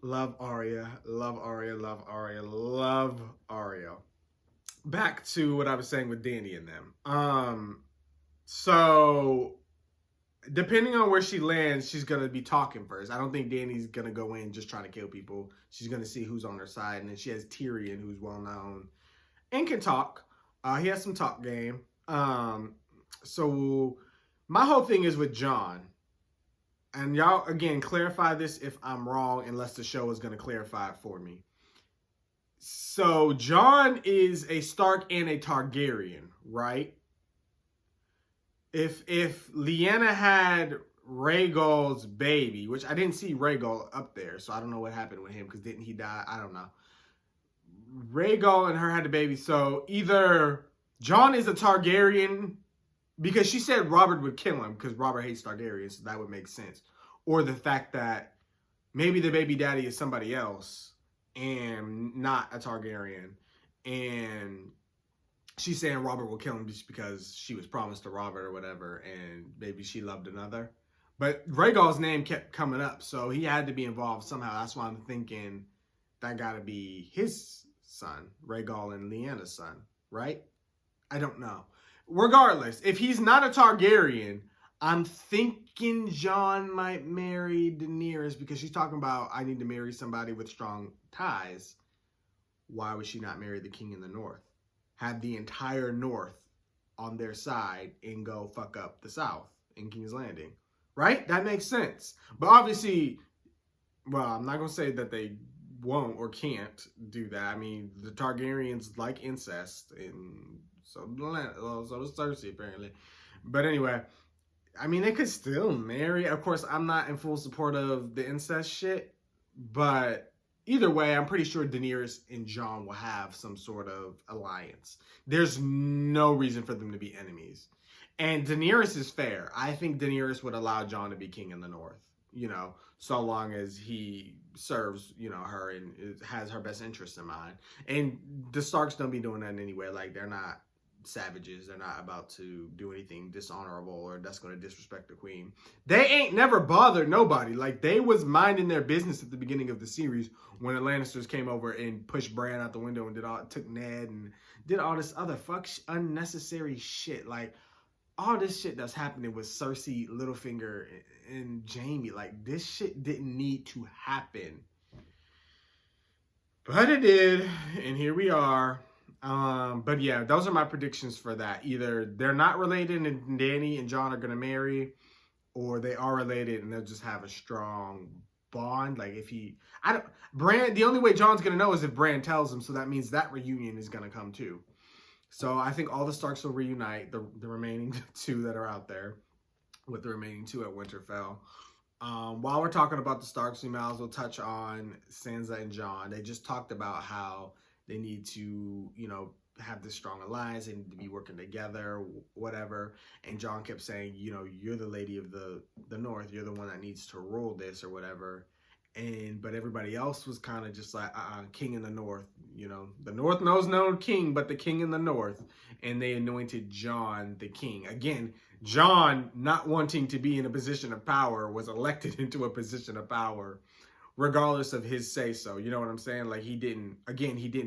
Love Arya, love Arya, love Arya, love Arya. Back to what I was saying with Dany and them. So depending on where she lands, she's going to be talking first. I don't think Dany's going to go in just trying to kill people. She's going to see who's on her side. And then she has Tyrion, who's well-known and can talk. He has some talk game. So my whole thing is with Jon. And y'all, again, clarify this if I'm wrong, unless the show is going to clarify it for me. So Jon is a Stark and a Targaryen, right? If Lyanna had Rhaegal's baby, which I didn't see Rhaegal up there, so I don't know what happened with him, because didn't he die? I don't know. Rhaegal and her had a baby, so either Jon is a Targaryen, because she said Robert would kill him, because Robert hates Targaryens, so that would make sense. Or the fact that maybe the baby daddy is somebody else, and not a Targaryen, and she's saying Robert will kill him just because she was promised to Robert or whatever, and maybe she loved another. But Rhaegal's name kept coming up, so he had to be involved somehow. That's why I'm thinking that got to be his son, Rhaegal and Lyanna's son, right? I don't know. Regardless, if he's not a Targaryen, I'm thinking Jon might marry Daenerys because she's talking about, I need to marry somebody with strong ties. Why would she not marry the king in the north? Have the entire north on their side and go fuck up the south in King's Landing. Right? That makes sense. But obviously, well, I'm not going to say that they won't or can't do that. I mean, the Targaryens like incest, and so does Cersei, apparently. But anyway, I mean, they could still marry. Of course, I'm not in full support of the incest shit, but either way, I'm pretty sure Daenerys and Jon will have some sort of alliance. There's no reason for them to be enemies. And Daenerys is fair. I think Daenerys would allow Jon to be king in the north, you know, so long as he serves, you know, her and has her best interests in mind. And the Starks don't be doing that anyway. Like, they're not savages. They're not about to do anything dishonorable or that's going to disrespect the queen. They ain't never bothered nobody. Like, they was minding their business at the beginning of the series when the Lannisters came over and pushed Bran out the window and took Ned and did all this other unnecessary shit. Like, all this shit that's happening with Cersei, Littlefinger, and Jaime, like, this shit didn't need to happen. But it did, and here we are. But yeah, those are my predictions for that. Either they're not related and Dany and Jon are going to marry, or they are related and they'll just have a strong bond. Like, if Bran, the only way Jon's going to know is if Bran tells him, so that means that reunion is going to come too. So I think all the Starks will reunite, the remaining two that are out there, with the remaining two at Winterfell. While we're talking about the Starks, we might as well touch on Sansa and Jon. They just talked about how they need to, you know, have this strong alliance. They need to be working together, whatever. And Jon kept saying, you know, you're the lady of the North. You're the one that needs to rule this or whatever. But everybody else was kind of just like, king in the North. You know, the North knows no king, but the king in the North. And they anointed Jon the king. Again, Jon, not wanting to be in a position of power, was elected into a position of power, regardless of his say-so. You know what I'm saying? Like, he didn't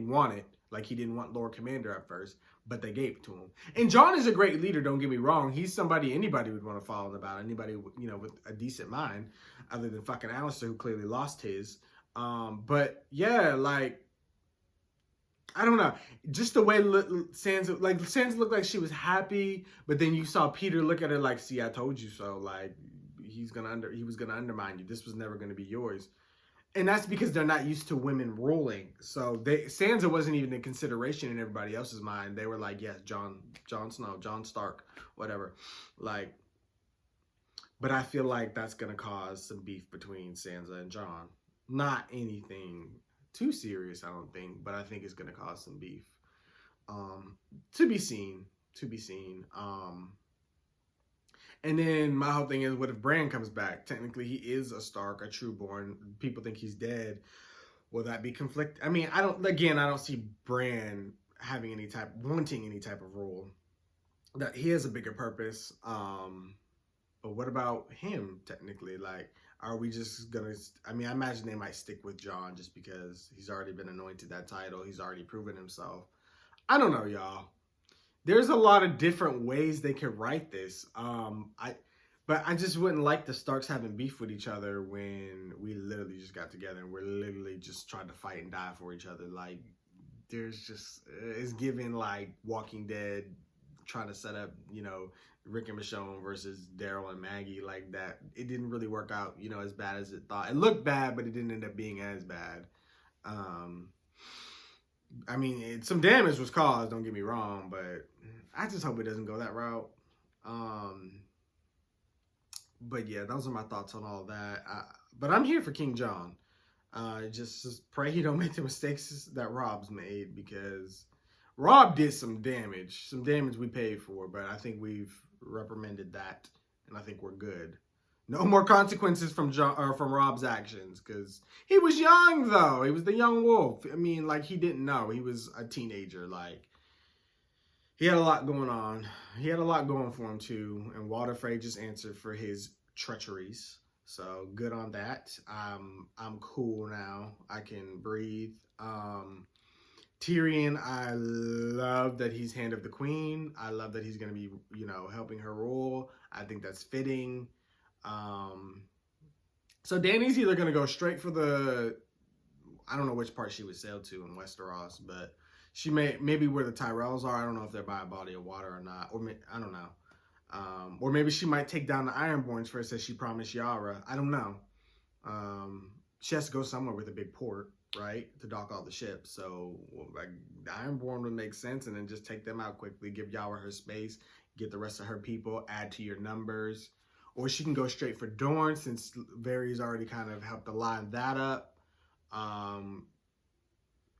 want it. Like, he didn't want Lord Commander at first, but they gave it to him. And Jon is a great leader, don't get me wrong. He's somebody anybody would want to follow about. Anybody, you know, with a decent mind, other than fucking Alistair, who clearly lost his. But yeah, like, I don't know. Just the way Sansa looked like she was happy, but then you saw Peter look at her like, see, I told you so. Like, he was gonna undermine you. This was never gonna be yours. And that's because they're not used to women ruling. So Sansa wasn't even in consideration in everybody else's mind. They were like, yes, Jon Snow, Jon Stark, whatever. Like, but I feel like that's going to cause some beef between Sansa and Jon. Not anything too serious, I don't think, but I think it's going to cause some beef. To be seen. And then my whole thing is, what if Bran comes back? Technically, he is a Stark, a Trueborn. People think he's dead. Will that be conflict? I mean, I don't see Bran wanting any type of role. That he has a bigger purpose. But what about him, technically? Like, are we just gonna, I imagine they might stick with Jon just because he's already been anointed that title. He's already proven himself. I don't know, y'all. There's a lot of different ways they could write this. But I just wouldn't like the Starks having beef with each other when we literally just got together and we're literally just trying to fight and die for each other. Like, there's just, it's given like Walking Dead trying to set up, you know, Rick and Michonne versus Daryl and Maggie like that. It didn't really work out, you know, as bad as it thought. It looked bad, but it didn't end up being as bad. I mean, some damage was caused, don't get me wrong, but I just hope it doesn't go that route. But yeah, those are my thoughts on all that. But I'm here for King Jon. Just pray he don't make the mistakes that Rob's made, because Rob did some damage we paid for, but I think we've reprimanded that, and I think we're good. No more consequences from Rob's actions, because he was young, though. He was the young wolf. I mean, like, he didn't know. He was a teenager. Like, he had a lot going on. He had a lot going for him, too. And Walder Frey just answered for his treacheries. So good on that. I'm cool now. I can breathe. Tyrion, I love that he's Hand of the Queen. I love that he's going to be, you know, helping her rule. I think that's fitting. So Dany's either going to go straight for the, I don't know which part she would sail to in Westeros, but she maybe where the Tyrells are. I don't know if they're by a body of water or not, or I don't know. Or maybe she might take down the Ironborns first, as she promised Yara. I don't know. She has to go somewhere with a big port, right, to dock all the ships. So like, the Ironborn would make sense, and then just take them out quickly, give Yara her space, get the rest of her people, add to your numbers. Or she can go straight for Dorne, since Varys already kind of helped to line that up.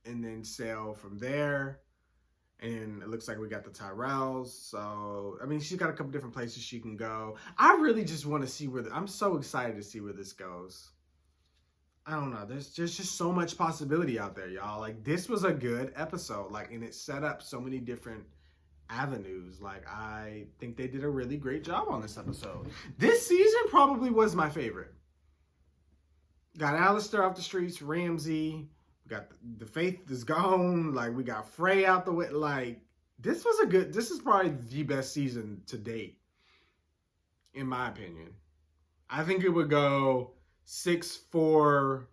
And then sail from there. And it looks like we got the Tyrells. So, I mean, she's got a couple different places she can go. I really just want to see where... I'm so excited to see where this goes. I don't know. There's just so much possibility out there, y'all. Like, this was a good episode. Like, and it set up so many different avenues. Like, I think they did a really great job on this episode. This season probably was my favorite. Got Alistair off the streets, Ramsay... Got the Faith is gone. Like, we got Frey out the way. Like, this is probably the best season to date, in my opinion. I think it would go 6, 4,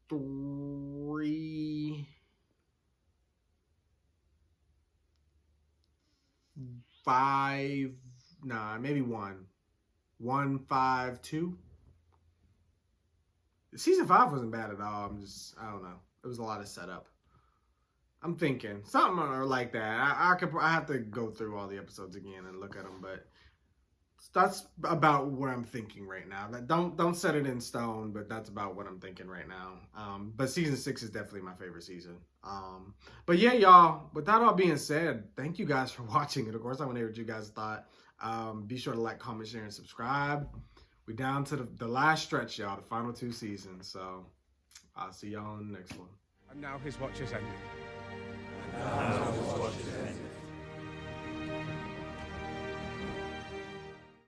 3, 5, nah, maybe 1. 1, 5, 2. Season 5 wasn't bad at all. I don't know. It was a lot of setup. I'm thinking something like that. I have to go through all the episodes again and look at them, but that's about what I'm thinking right now. Don't set it in stone, but that's about what I'm thinking right now. But season 6 is definitely my favorite season. But yeah, y'all, with that all being said, thank you guys for watching. And of course, I want to hear what you guys thought. Be sure to like, comment, share, and subscribe. We're down to the last stretch, y'all, the final 2 seasons. So I'll see y'all on the next one.
And now his watch is ended.
And now his watch is